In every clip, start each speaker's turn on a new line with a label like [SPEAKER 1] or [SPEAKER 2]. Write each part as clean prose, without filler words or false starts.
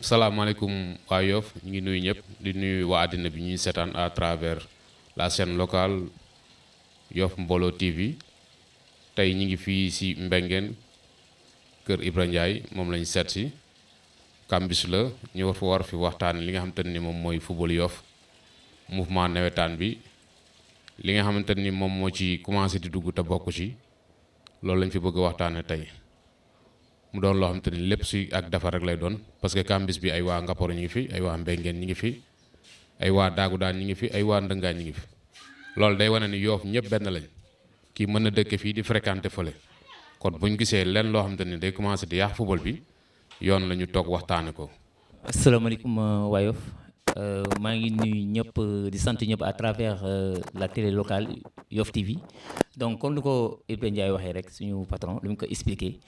[SPEAKER 1] salaamaaleykum waa Yoff ñu ngi nuyu ñëpp di nuyu waa àddina bi ñuy seetaan à travers la chaîne locale Yoff Mbollo TV tey ñu ngi fii ci Mbengeen kër Ibra Ndiaye moom lañ seet si Cambus la ñu war fi waxtaan li nga xamante ni moom mooy football Yoff mouvement nawetaan bi li nga xamante ni moom moo ci commencé di dugg te bokk ci loolu lañ fi bëgg a waxtaane tey mu doon loo xamante ni lépp si ak defar rek lay doon parce que Cambus bi ay waa Ngaporo ñu ngi fi ay waa Mbengeen ñi ngi fi ay waa Daagu Daan ñi ngi fi ay waa Ndëngaan ñi ngi fi loolu day wane ni Yoff ñëpp benn lañ kii mën na dëkk fii di fréquenté fële kon buñ gisee lenn loo xamante ni day commencé di yàq football bi yoon la ñu toog waxtaane ko.
[SPEAKER 2] asalaamaaleykum waa Yoff maa ngi nuyu ñëpp di sant ñëpp à travers la télé locale Yoff TV donc comme ni ko Ibrahima Ndiaye waxee rek suñu patron lu mu ko expliqué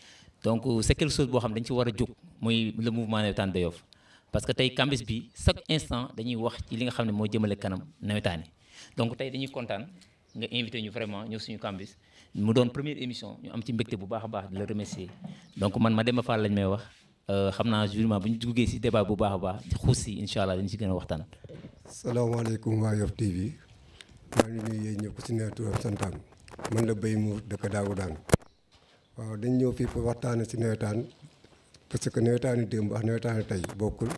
[SPEAKER 2] donc c'est quelque chose boo xam dañ ci war a jóg muy le mouvement nawetaan de Yoff parce que tey Cambus bi chaque instant dañuy wax ci li nga xam ne moo jëmale kanam nawetaani donc tey dañuy kontaan nga invité ñu vraiment ñëw suñu Cambus mu doon première émission ñu am ci mbégte bu baax a baax di la remercier donc man Mademba Fall lañ may wax xam naa jurement bu ñu duggee si débat bu baax a baax xuus si incha allah dañu si gën a waxtaan.
[SPEAKER 3] salaamaaleykum waa Yoff TV maa ngi nuyu yéen ñëpp si nawet turam santaan man la béy mu dëkk Daagu Daan waaw dañ ñëw fii pour waxtaane si nawetaan parce que nawetaani démb ak nawetaani tey bokkul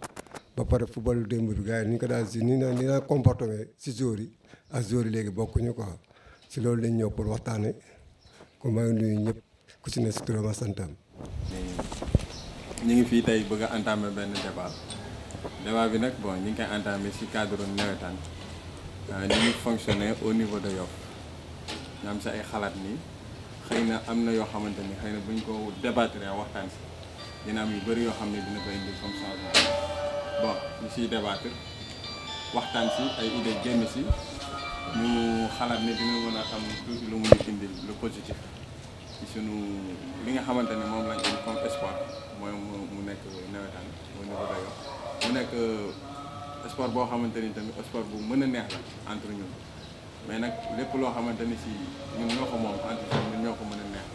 [SPEAKER 3] ba pare football démb bi gars yi ni ñu ko daal si ni naa comportement si joueurs yi ak joueurs yi léegi bokkuñu quoi si loolu lañ ñëw pour waxtaane ko maa ngi nuyu ñëpp ku si ne si turam ak santaan.
[SPEAKER 4] ñu ngi fii tey bëgg a entamer benn débat bi nag bon ñu ngi koy entamer ci cadre nawetaan ni ñu fonctionner au niveau de Yoff ñu am si ay xalaat nii xëy na am na yoo xamante ni xëy na bu ñu ko débattre waxtaan si dina am yu bëri yoo xam ne dina ko indi comme changement bon ñu siy débattre waxtaan si ay idée génn si ñu xalaat ne dina mën a am tuuti lu mu ñu indil lu positif ci sunu li nga xamante ne moom lañ am comme espoir mooy mu nekk nawetaan au niveau de Yoff mu nekk sport boo xamante ni tamit sport bu mën a neex la entre ñun mais nag lépp loo xamante ni si ñun ñoo ko moom entre ñun ñoo ko mën a neex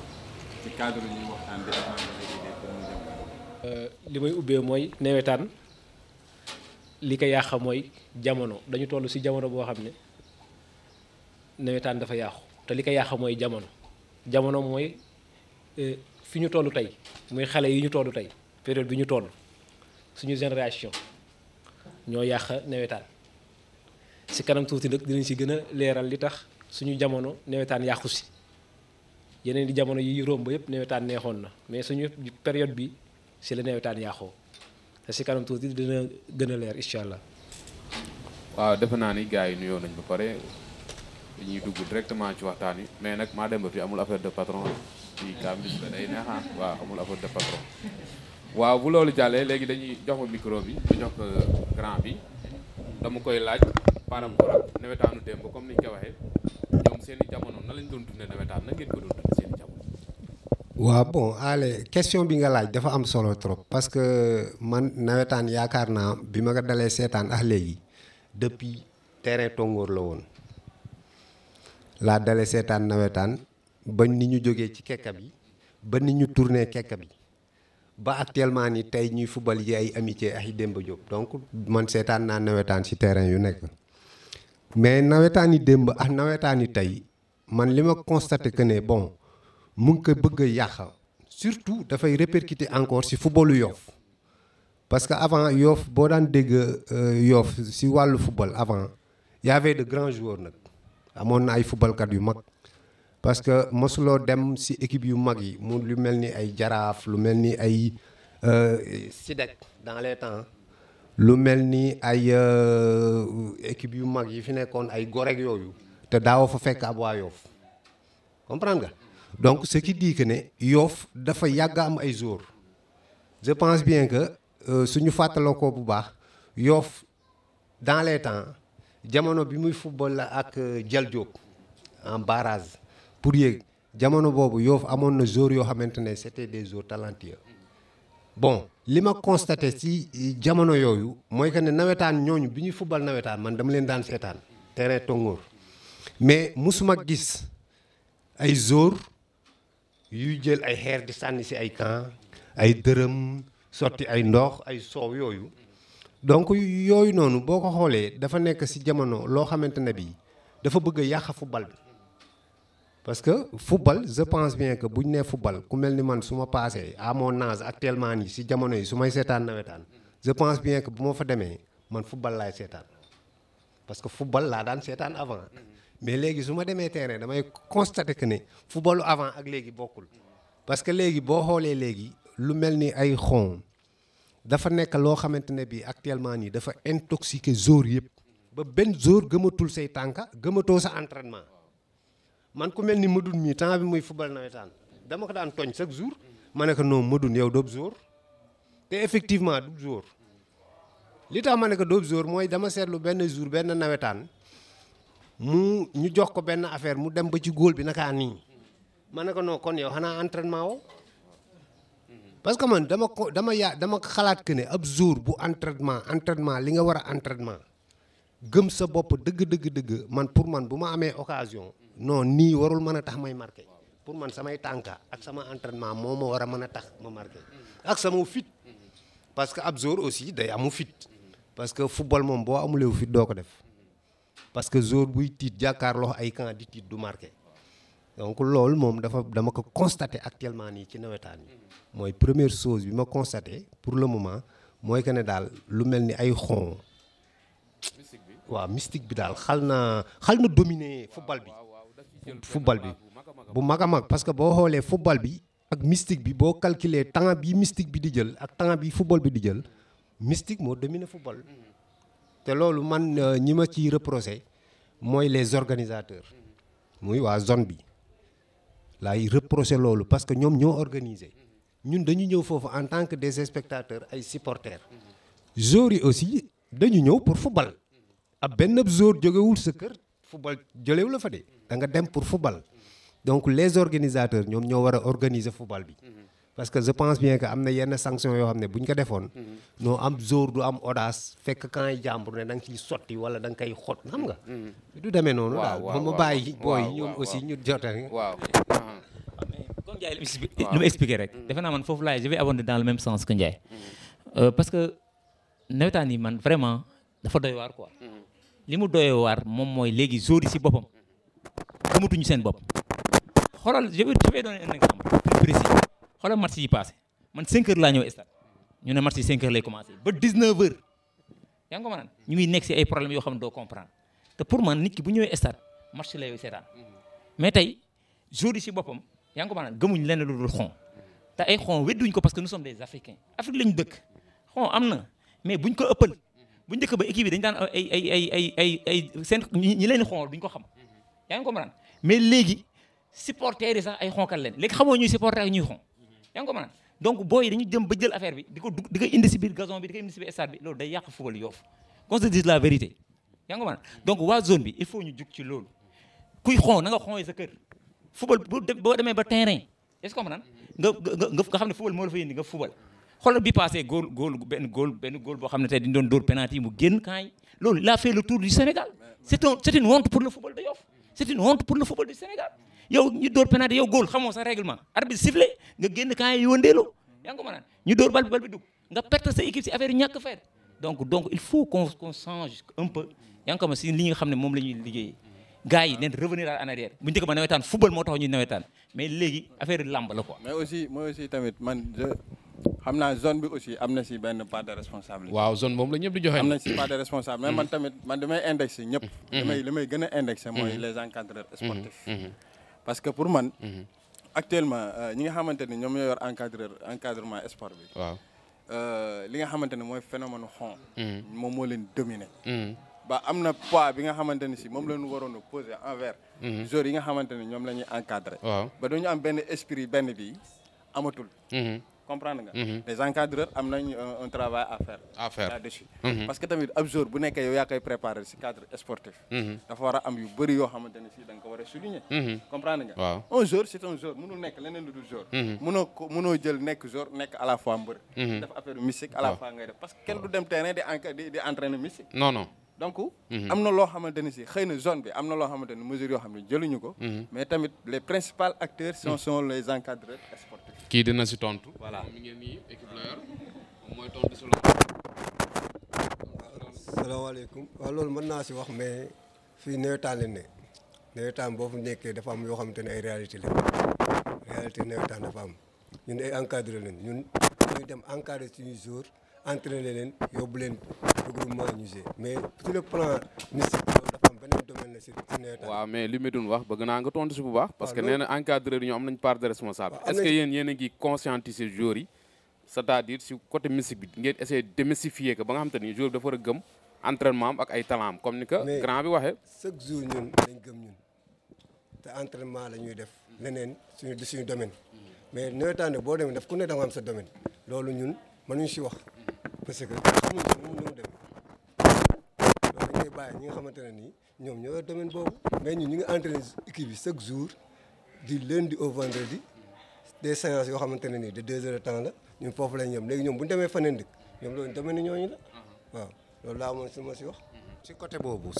[SPEAKER 4] ci cadre ñuy waxtaan di échanger ay idées pour mu jëm.
[SPEAKER 5] li may ubbee mooy nawetaan li ko yàq mooy jamono dañu toll ci jamono boo xam ne nawetaan dafa yàqu te li ko yàq mooy jamono mooy fi ñu toll tey muy xale yi ñu toll tey période bi ñu toll suñu génération ñoo yàq nawetaan ci kanam tuuti nag dinañ ci gën a leeral li tax suñu jamono nawetaan yàqu ci yeneen di jamono yi romb yëpp nawetaan neexoon na mais suñu période bi ci la nawetaan yàqoo te ci kanam tuuti dina gën a leer incha allah.
[SPEAKER 1] waaw defe naa ni gars yi nuyoo nañ ba pare dañuy dugg directement ci waxtaan yi mais nag Mademba fi amul affaire de patron ci Cambus la day neexaan waaw amul affaire de patron waaw bu loolu jàllee léegi dañuy jox ma micro bi ma jox ko grand bi dama koy laaj par rapport ak nawetaanu démb comme ni ñu ko waxee ñoom seen i jamono na lañ doon dundee nawetaan na ngeen ko doon dundee seen i jamono.
[SPEAKER 3] waaw bon allez question bi nga laaj dafa am solo trop parce que man nawetaan yaakaar naa bi ma ko dalee seetaan ak léegi depuis terrain Tongoor la woon laa dalee seetaan nawetaan ba ni ñu jógee ci kekka bi ba ni ñu tourné kekka bi ba actuellement ni tey ñuy fubal yi ay amitié ay Demba Diop donc man seetaan naa nawetaan ci terrain yu nekk mais nawetaan yi démb ak nawetaan yi tey man li ma constaté que ne bon mu ngi ko bëgg a yàq surtout dafay répercuter encore ci footballu Yoff parce que avant Yoff boo daan dégg Yoff ci wàllu football avant y avait de grands joueurs nag amoon na ay footballkat yu mag parce que mosuloo dem ci équipe yu mag yi mu lu mel ni ay Jaraaf lu mel ni ay Sidek dans les temps lu mel ni ay équipe yu mag yi fi nekkoon ay Gorek yooyu te daawoo fa fekk ab waa Yoff comprendre nga donc ce qui dit que ne Yoff dafa yàgg am ay joueurs je pense bien que suñu fàttaloo ko bu baax Yoff dans les temps jamono bi muy football la ak Jal Diop en barrage pour yéeg jamono boobu Yoff amoon na joueurs yoo xamante ne c'était des joueurs talentueux bon li ma constaté ci jamono yooyu mooy que ne nawetaan ñooñu bi ñuy football nawetaan man dama leen daan seetaan terrain Tongoor mais musuma gis ay joueurs yuy jël ay xeer di sànni ci ay camp ay dërëm sotti ay ndox ay soow yooyu donc yooyu noonu boo ko xoolee dafa nekk ci jamono loo xamante ne bii dafa bëgg a yàq football bi parce que football je pense bien que bu ñu nee football ku mel ni man su ma paasee à mon âge actuellement nii ci jamono yi su may seetaan nawetaan je pense bien que bu ma fa demee man football laay seetaan parce que football laa daan seetaan avant mais léegi su ma demee terrain damay constater que ne footballu avant ak léegi bokkul parce que léegi boo xoolee léegi lu mel ni ay xon dafa nekk loo xamante ne bii actuellement nii dafa intoxiqué joueur yëpp ba benn joueur gëmatul say tànka gëmatoo sa entraînement man ku mel ni Madoune mii temps bi muy football nawetaan dama ko daan tooñ chaque jour ma ne ko non Madoune yow doob joueur te effectivement du joueur li tax ma ne ko doob joueur mooy dama seetlu benn jour benn nawetaan ñu jox ko benn affaire mu dem ba ci góol bi nakaa nii ma ne ko non kon yow xanaa entraînement woo parce que man dama xalaat que ne ab jour bu entraînement li nga war a entraînement gëm sa bopp dëgg man pour man bu ma amee occasion non nii warul mën a tax may marqué pour man samay tànka ak sama entraînement moo ma war a mën a tax ma marqué ak sama fit parce que ab jour aussi day amu fit parce que football moom boo amulewu fit doo ko def parce que jour buy tiit jàkkaarloo ay camp di tiit du marqué donc loolu moom dama ko constaté actuellement nii ci nawetaan yi mooy première chose bi ma constaté pour le moment mooy que ne daal lu mel ni ay xon waaw mystique bi daal xal na dominer football bi bu mag a mag parce que boo xoolee football bi ak mystique bi boo calculer temps bi mystique bi di jël ak temps bi football bi di jël mystique moo dominer football te loolu man ñi ma ciy reproché mooy les organisateurs muy waa zone bi laay reproché loolu parce que ñoom ñoo organisé ñun dañu ñëw foofu en tant que des spectateurs ay supporters joueurs yi aussi dañu ñëw pour football ab benn joueur jógewul sa kër football jëlewu la fa de da nga dem pour football donc les organisateurs ñoom ñoo war a organiser football bi parce que je pense bien que am na yenn sanction yoo xam ne bu ñu ko defoon noo am joueur du am audace fekk quand yi jàmbur ne da nga ciy sotti wala da nga koy xot xam nga du demee noonu daal ba ma bàyyi booy ñoom aussi ñu jotal waaw
[SPEAKER 2] comme Ndiaye lu ma expliqué rek defe naa man foofu laay je vais abonder dans le même sens que Ndiaye parce que nawetaan yi man vraiment dafa doy waar quoi li mu doy waar moom mooy léegi joueurs yi si boppam gëmatuñu seen bopp xoolal je vais donner un exemple plus précis xoolal match yi passé man 5 heures laa ñëw stade ñu ne match yi 5 heures lay commencé ba 19 heures yaa ngi ko mën ñu ngi nekk si ay problèmes yoo xam ne doo comprendre te pour man nit ki bu ñëwee stade match lay seetaan mais tey joueurs yi si boppam yaa ngi ko mën gëmuñ lenn lu dul xon te ay xon wedduñ ko parce que nous sommes des africains Afrique lañu dëkk xon am na mais buñ ko ëppal bu njëkk ba équipe yi dañu daan ay seen ñi leen xonal duñ ko xam yaa ngi ko mën mais léegi supporters yi sax ay xonkat leen léegi xamoo ñuy supporter ak ñuy xon yaa ngi ko mën donc booy yi dañu jëm ba jël affaire bi di ko indi si biir gazon bi di ko indi si biir stade bi loolu day yàq football Yoff qu'on se dise la vérité yaa ngi ko mën donc waa zone bi il faut ñu jug ci loolu kuy xon na nga xonee sa kër football boo demee ba terrain est-ce que comprendre nga xam ne football moo la fa yëndi nga football xoolal bi passé benn góol boo xam ne tey dañu doon dóor penalty mu génn camp yi loolu il a fait le tour du Sénégal c'est une honte pour le football de Yoff c'est une honte pour le football du Sénégal yow ñu dóor penalty yow góol xamoo sa règlement arbitre sifflé nga génn camp yi wëndeelu yaa ngi ko mën ñu dóor bal bi dugg nga perte sa équipe si affaire yu ñàkk faire donc il faut qu'on change un peu yaa ngi ko mën si li nga xam ne moom la ñuy liggéeyee gars yi neen revenir en arrière bu njëkk ba nawetaan football moo tax ñuy nawetaan mais léegi affaire lamb la quoi.
[SPEAKER 4] mais aussi tamit man xam naa zone bi aussi am na si benn part de responsabilité.
[SPEAKER 1] waaw zone moom la ñëpp di joxe.
[SPEAKER 4] am na si part de responsable mais man tamit damay indexé ñëpp. li may gën a indexé mooy les encadreurs sportifs. parce que pour man. actuellement ñi nga xamante ni ñoom ñoo yor encadrement sport bi. waaw li nga xamante ne mooy phénomène xon. moom moo leen dominer. ba am na poids bi nga xamante ni si moom la ñu waroon a poser envers. joueurs yi nga xamante ni ñoom la ñuy encadrer. waaw ba dañu am benn esprit benn bi amatul. comprendre nga. les encadreurs am nañ un travail à faire là-dessus. parce que tamit ab jour bu nekkee yow yaa koy préparer si cadre sportif. dafa war a am yu bëri yoo xamante ne si da nga ko war a souligner. comprendre nga. waaw un jour c'est un jour mënul nekk leneen lu dul jour. mënoo jël nekk jour nekk à la fois mbër. def affaire mystique à la fois ngay def parce que kenn du dem terrain di entraîner mystique. non. donc am na loo xamante ni si xëy na zone bi am na loo xamante ni mesures yoo xam ne jëluñu ko. mais tamit les principaux acteurs sont les encadreurs sportifs.
[SPEAKER 1] kii dina si tontu.
[SPEAKER 4] voilà
[SPEAKER 1] mi ngi nii équipe la yor mooy tontu si loolu.
[SPEAKER 3] salaamaaleykum waaw loolu mën naa si wax mais fii nawetaan la ne nawetaan boo fu nekkee dafa am yoo xamante ne ay réalité la réalité nawetaan dafa am ñun ay encadré leen ñun ñuy dem encadré suñuy joueurs entraîner leen yóbbu leen regroupement ñu jouer mais sur le plan mystique loolu dafa am beneen domaine la si nawetaan.
[SPEAKER 1] waaw mais li mu doon wax bëgg naa nga tontu si bu baax. parce que nee na encadreur yi ñoom am nañ part de responsable. est-ce que yéen a ngi conscientiser joueurs yi c'est-à-dire si côté mystique bi ngeen essayer démystifier que ba nga xam te ni joueur bi dafa war a gëm entraînement am ak ay talent am comme ni que grand bi waxee.
[SPEAKER 3] chaque jour ñun dañ gëm ñun te entraînement la ñuy def leneen suñu domaine mais nawetaan boo demee daf ku ne da nga am sa domaine loolu ñun mënuñ si wax parce que xamuñ si nu mu demee loolu dañ koy bàyyi ñi nga xamante ne nii ñoom ñoo yor domaine boobu mais ñun ñu ngi entraîné équipe bi chaque jour du lundi au vendredi des séances yoo xamante ne nii de 2 heures de temps la ñun foofu lañ yem léegi ñoom bu ñu demee faneen dëkk ñoom loolu domaine ñooñu la waaw loolu laa amoon si ma si wax. si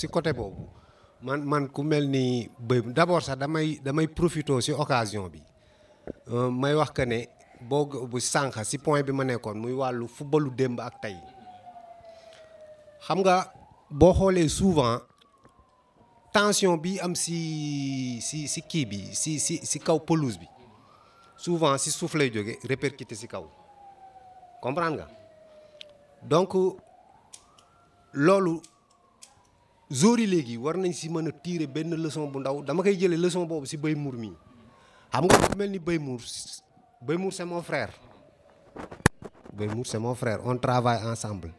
[SPEAKER 3] côté boobu man ku mel ni béy d'abord sax damay profité si occasion bi may wax que ne bu sànq si point bi ma nekkoon muy wàllu footballu démb ak tey xam nga boo xoolee souvent tension bi am si kii bi si kaw pelouse bi souvent si suuf lay jóge répercuté si kaw comprendre nga donc loolu joueurs yi léegi war nañ si mën a tirer benn leçon bu ndaw dama koy jëlee leçon boobu si Béy Mour mii xam nga ku mel ni Béy Mour c'est mon frère on travaille ensemble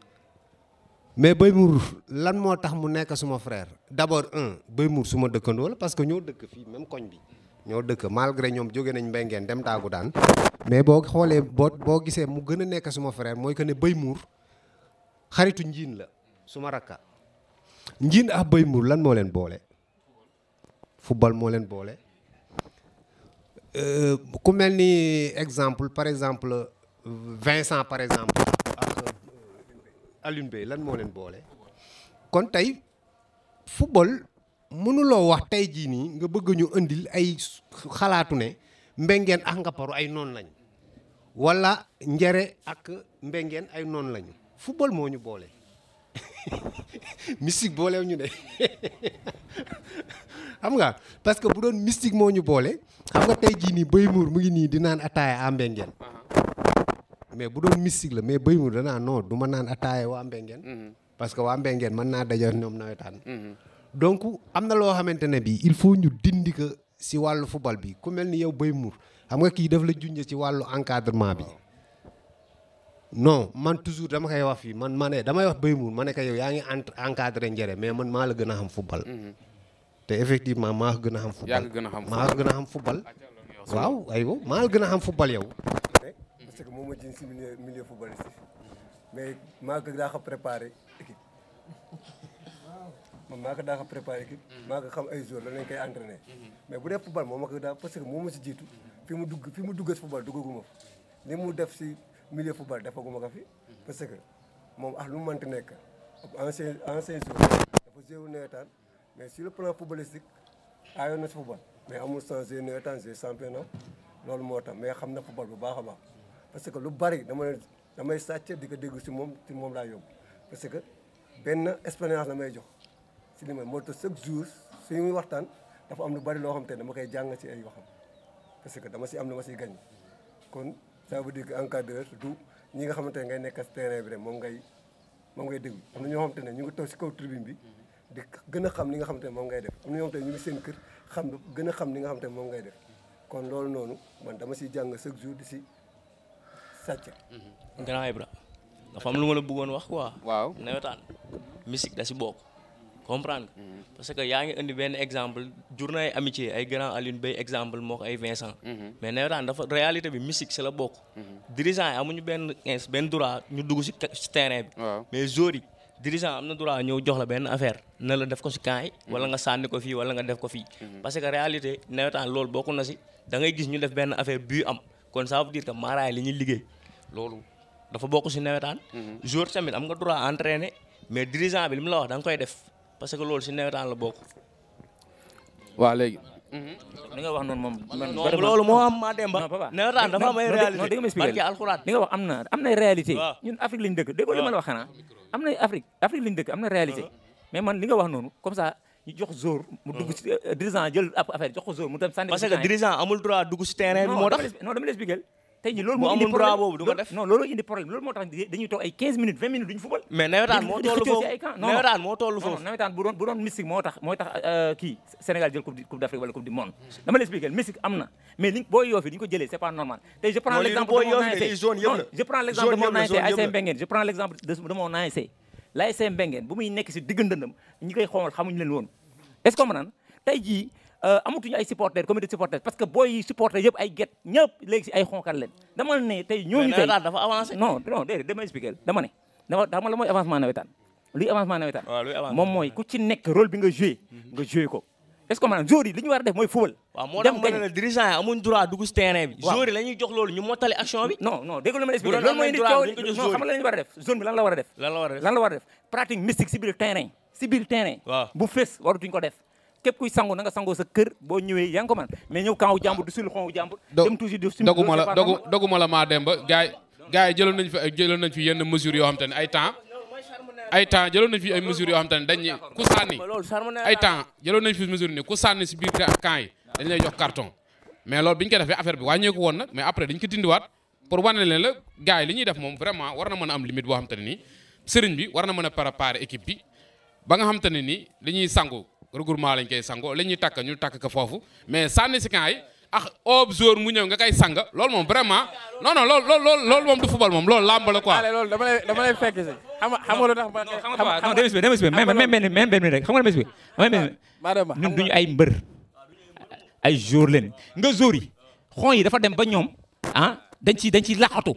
[SPEAKER 3] mais Béy Mour lan moo tax mu nekk suma frère d'abord Béy Mour suma dëkkandoo la parce que ñoo dëkk fii même koñ bi ñoo dëkk malgré ñoom jóge nañ Mbengeen dem taagu daan mais boo xoolee boo gisee mu gën a nekk suma frère mooy que ne Béy Mour xaritu njiin la suma rakka njiin ak Béy Mour lan moo leen boole football moo leen boole ku mel ni exemple par exemple Vincent par exemple ak Alioune Bey lan moo leen boole kon tey football mënuloo wax tey jii nii nga bëgg ñu indil ay xalaatu ne Mbengeen ak Ngaparou ay noon lañ wala Njere ak Mbengeen ay noon lañu football moo ñu boole mystique boolew ñu de xam nga parce que bu doon mystique moo ñu boole xam nga tey jii nii Béy Mour mu ngi nii di naan ataaya à Mbengeen mais bu doon mystique la mais Béy Mour danaa non du ma naan ataaya waa Mbengeen parce que waa Mbengeen mën naa daje ñoom nawetaan donc am na loo xamante ne bii il faut ñu dindi ko si wàllu football bi ku mel ni yow Béy Mour xam nga kii daf la junj ci wàllu encadrement bi non man toujours dama koy wax fii man ma ne damay wax Béy Mour ma ne ko yow yaa ngi encadré Njere mais man maa la gën a xam football te effectivement maa ko gën a xam football maa ko gën a xam football waaw aywa maa la gën a xam football yow parce que moom ma jën si milieu footballiste mais maa ko daa ko préparé équipe man maa ko daa ko préparé équipe maa ko xam ay joueurs la lañ koy entraîné mais bu dee football moom ma ko daa parce que moom ma si jiitu fi mu dugg si football duggaguma fa li mu def si milieu football defaguma ko fi parce que moom lu mu mënti nekk ancien joueur dafa joué nawetaan mais sur le plan footballistique aayoon na si football mais amul sans joué nawetaan joué championnat loolu moo tax mais xam na football bu baax a baax parce que lu bari damay sàcc di ko dégg si moom laa yóbbu parce que benn expérience la may jox si li moo tax chaque jour suñu muy waxtaan dafa am lu bari loo xam te dama koy jàng si ay waxam parce que dama si am lu ma siy gañ kon ça veut dire que encadreur du ñi nga xamante ne ngay nekk si terrain bi rek moom ngay déglu am na ñoo xamante ne ñu ngi toog si kaw tribune bi di gën a xam li nga xamante ne moom ngay def am na ñoo xamante ne ñu ngi seen kër gën a xam li nga xamante ne moom ngay def kon loolu noonu man dama siy jàng chaque jour di si sàcc.
[SPEAKER 6] Grand Ibra dafa am lu ma la bëggoon wax quoi.
[SPEAKER 1] waaw
[SPEAKER 6] nawetaan musique da si bokk. comprendre parce que yaa ngi indi benn exemple jur na ay amitié ay grand Alioune Bey exemple moo ko ay Vincent mais nawetaan dafa réalité bi musique si la bokk dirigeant yi amuñu benn droit ñu dugg si terrain bi mais joueurs yi dirigeant am na droit ñëw jox la benn affaire na la def ko si camp yi wala nga sànni ko fii wala nga def ko fii parce que réalité nawetaan loolu bokk na si da ngay gis ñu def benn affaire bii am kon ça veut dire que maaraay li ñuy liggéey loolu dafa bokk si nawetaan joueur tamit am nga droit entraîner mais dirigeant bi li mu la wax da nga koy def parce que loolu si nawetaan la bokk.
[SPEAKER 1] waaw léegi
[SPEAKER 2] li nga wax noonu moom.
[SPEAKER 6] non loolu moo am Mademba.
[SPEAKER 2] non papa
[SPEAKER 6] nawetaan dafa am ay réalité.
[SPEAKER 2] non dégg nga ma expliqué
[SPEAKER 6] barke alxuraan.
[SPEAKER 2] li nga wax am na réalité.
[SPEAKER 6] waaw
[SPEAKER 2] ñun Afrique lañ dëkk déggoo li ma la wax xanaa. am na Afrique lañ dëkk am na réalité. mais man li nga wax noonu comme ça ñu jox jour mu dugg si dirigeant jël affaire jox ko jour mu dem sànni.
[SPEAKER 6] parce que dirigeant amul droit dugg si terrain bi moo tax.
[SPEAKER 2] non dama la expliqué tey jii loolu
[SPEAKER 6] bu
[SPEAKER 2] moo indi
[SPEAKER 6] amul droit boobu du ko def.
[SPEAKER 2] non loolu indi problème loolu moo tax dañuy toog ay 15 minutes 20 minutes duñu football.
[SPEAKER 6] mais nawetaan moo toll foofu nawetaan moo toll foofu.
[SPEAKER 2] nawetaan bu doon mystique moo tax kii Sénégal jël coupe d'Afrique wala coupe du monde. dama la expliqué mystique am na mais li boo yoofi dañu ko jëlee c'est pas normal. tey je prends l'exemple de mon ASC je prends l'exemple de mon ASC ASC Mbengeen je prends l'exemple de mon ASC l'ASC Mbengeen bu muy nekk si digg ndëndam ñi koy xoomal xamuñu leen woon est-ce que man tey jii amatuñu ay supporters comité de supporters parce que booy yi supporters yëpp ay get ñëpp léegi si ay xonqal leen dama ne tey ñooñu tey
[SPEAKER 6] dafa avancé.
[SPEAKER 2] non déedéet dama expliquer dama ne dama la mooy avancement nawetaan luy avancement nawetaan moom mooy ku ci nekk rôle bi nga joué ko est-ce que maanaam joueurs yi li ñu war a def mooy fubal
[SPEAKER 6] waaw moo tax ma ne la dirigeant yi amuñ droit dugg si terrain bi joueurs yi la ñuy jox loolu ñu mottali action bi
[SPEAKER 2] non dégg lu ma expliquer loolu mooy indi coow non xam nga la ñu war a def zone bi lan la war a def lan la war a def pratique mystique si biir terrain bu fees waratuñ ko def képp kuy sangu na nga sangoo sa kër boo ñëwee yaa ngi ko man mais ñëw kaw jàmbur du sul xongu jàmbur dem toujours
[SPEAKER 1] doguma la maa dem ba gars yi jëloon nañ fi yenn mesures yoo xam te ne ay temps jëloon nañ fi ay mesures yoo xam te ne dañ ku sànni ay temps jëloon nañ fi mesures ni ku sànni si biir camp yi dañ lay jox carton mais loolu bi ñu ko defee affaire bi wàññeeku woon nag mais après dañ ko dindiwaat pour wane leen la gars yi li ñuy def moom vraiment war na mën a am limite boo xam te ne nii sëriñ bi war na mën a préparer équipe bi ba nga xam te ne nii li ñuy sangu regroupement lañ koy sango li ñuy takk ñu takk ko foofu mais sànni si camp yi ob jour mu ñëw nga koy sang loolu moom vraiment non loolu moom du football moom loolu làmb la quoi.
[SPEAKER 5] loolu dama lay fekk si xam nga lu tax ba
[SPEAKER 2] non dama expliqué même benn rek xam nga dama expliqué ñun duñu ay mbër ay jour leen nga jour yi xon yi dafa dem ba ñoom dañ ci laxatu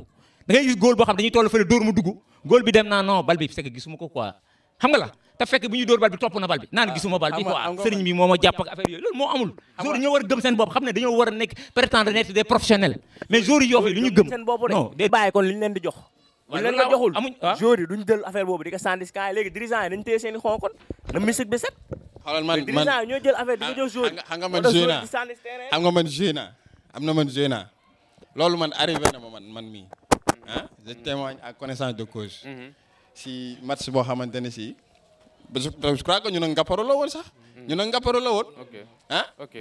[SPEAKER 2] da ngay gis góol boo xam dañuy toll fële dóor mu dugg góol bi dem naa non bal bi c'est que gisuma ko quoi xam nga la te fekk bu ñuy dóor bal bi topp na bal bi naan gisuma bal bi quoi sëriñ bi moo ma jàpp ak affaire yooyu loolu moo amul joueurs yi ñoo war a gëm seen bopp xam ne dañoo war a nekk prétendre nekk des professionnels mais joueurs yi yoo fi lu ñu gëm non
[SPEAKER 6] day bàyyi kon li ñu leen di jox bu leen la joxul joueurs yi duñ jël affaire boobu di ko sandi kaay léegi dirigeant yi dañu téye seen i xon kon na musique bi set
[SPEAKER 7] xoolal man
[SPEAKER 6] dirigeant yi ñoo jël affaire di ko jox joueurs
[SPEAKER 7] xam nga man joué naa loolu man arrivé na ma man mii je témoigne à connaissance de cause si match boo xamante ne si je crois que ñu ne Ngaparou la woon sax ñu ne Ngaparou la woon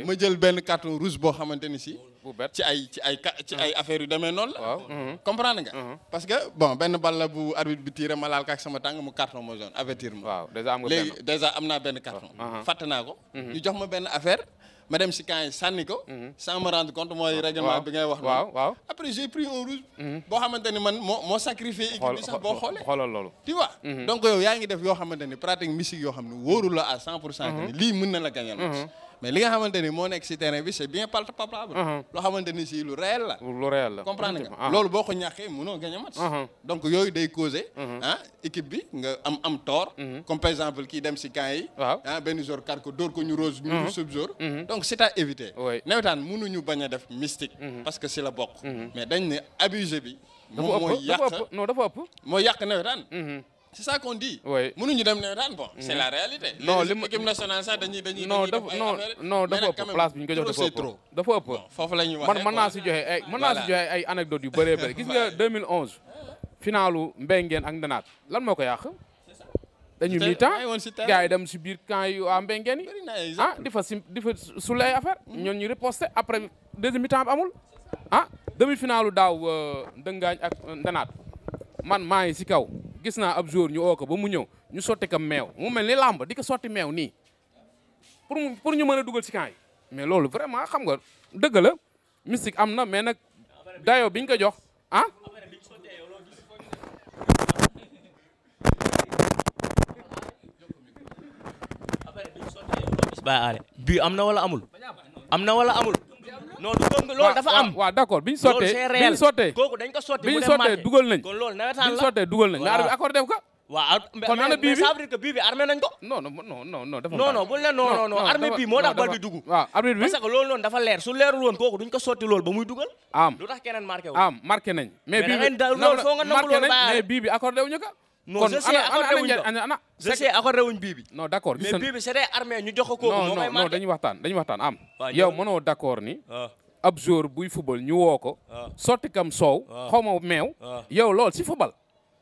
[SPEAKER 7] ma jël benn carton rouge boo xamante ni si ci ay affaires yu demee noonu la comprendre nga parce que bon benn bal la bu arbitre bi tiré ma laal ko ak sama tàng mu carton ma jaune avertir ma léegi déjà am naa benn carton fàtte naa ko ñu jox ma benn affaire ma dem si camp yi sànni ko sans me rendre compte mooy règlement bi ngay wax noonu après j'ai pris un rouge boo xamante ni man moo sacrifié équipe bi sax boo xoolee
[SPEAKER 1] loolu
[SPEAKER 7] tu vois donc yow yaa ngi def yoo xamante ni pratique mystique yoo xam ne wóorul la à 100% ni lii mën na la gagnal mais li nga xamante ni moo nekk si terrain bi c'est bien palpable loo xamante ni si lu réel la comprendre nga loolu boo ko ñàkkee mënoo gagner match donc yooyu day causer équipe bi nga am tort comme par exemple kii dem si camp yi benn jour kar ko dóor ko ñu rose ñu sub jour donc c'est à éviter nawetaan mënuñu bañ a def mystique parce que si la bokk mais dañ ne abusé bi moom mooy yàq nawetaan c'est ça qu'on dit. mënuñu dem nawetaan bon. c'est la réalité.
[SPEAKER 1] non
[SPEAKER 7] l'équipe nationale sax dañuy
[SPEAKER 1] dafa ëpp place bi ñu ko jox dafa ëpp.
[SPEAKER 7] foofu la ñuy waxee
[SPEAKER 1] mën naa si joxe ay anecdotes yu bëree bëri gis nga 2011 finalu Mbengeen ak Ndenaat lan moo ko yàq. dañu mi-temps gars yi dem si biir camp yi waa Mbengeen yi di fa sulle ay affaire ñoon ñu riposté après deuxième mi-temps bi amul demi-finalu daaw Ndëngaañ ak Ndenaat man maa ngi si kaw gis naa ab jour ñu oo ko ba mu ñëw ñu sotti ko meew mu mel ni làmb di ko sotti meew nii pour ñu mën a dugal si camp yi mais loolu vraiment xam nga dëgg la mystique am na mais nag dayoo biñ ko jox
[SPEAKER 6] bii am na wala amul non du gëm loolu dafa am
[SPEAKER 1] waaw d'accord biñ sottee
[SPEAKER 6] kooku dañ ko sotti
[SPEAKER 1] biñ sottee dugal nañ
[SPEAKER 6] kon loolu nawetaan la
[SPEAKER 1] biñ sottee dugal nañ mais arbitre bi accordé def ko
[SPEAKER 6] waaw
[SPEAKER 1] kon ana bii bi
[SPEAKER 6] ça veut dire que bii bi armé nañ ko
[SPEAKER 1] non dafa
[SPEAKER 6] non bu leen non armé bii moo tax bal bi dugg
[SPEAKER 1] waaw arbitre bi
[SPEAKER 6] parce que loolu noonu dafa leer su leerul woon kooku duñ ko sotti loolu ba muy dugal lu tax keneen marqué wu
[SPEAKER 1] marqué nañ mais bii bi
[SPEAKER 6] loolu foo nga nangu loolu
[SPEAKER 1] mais bii bi accordé wuñu ko
[SPEAKER 6] non je sais accordé wuñ ko je sais accordé wuñ bii bi.
[SPEAKER 1] non d'accord
[SPEAKER 6] mais bii bi c'est des armées ñu jox ko kooku. moo koy
[SPEAKER 1] non dañuy waxtaan am.
[SPEAKER 6] waaw
[SPEAKER 1] yow mënoo d'accord ni. ab jour buy football ñu woo ko. sotti kam soow. xaw ma meew. yow lool si football.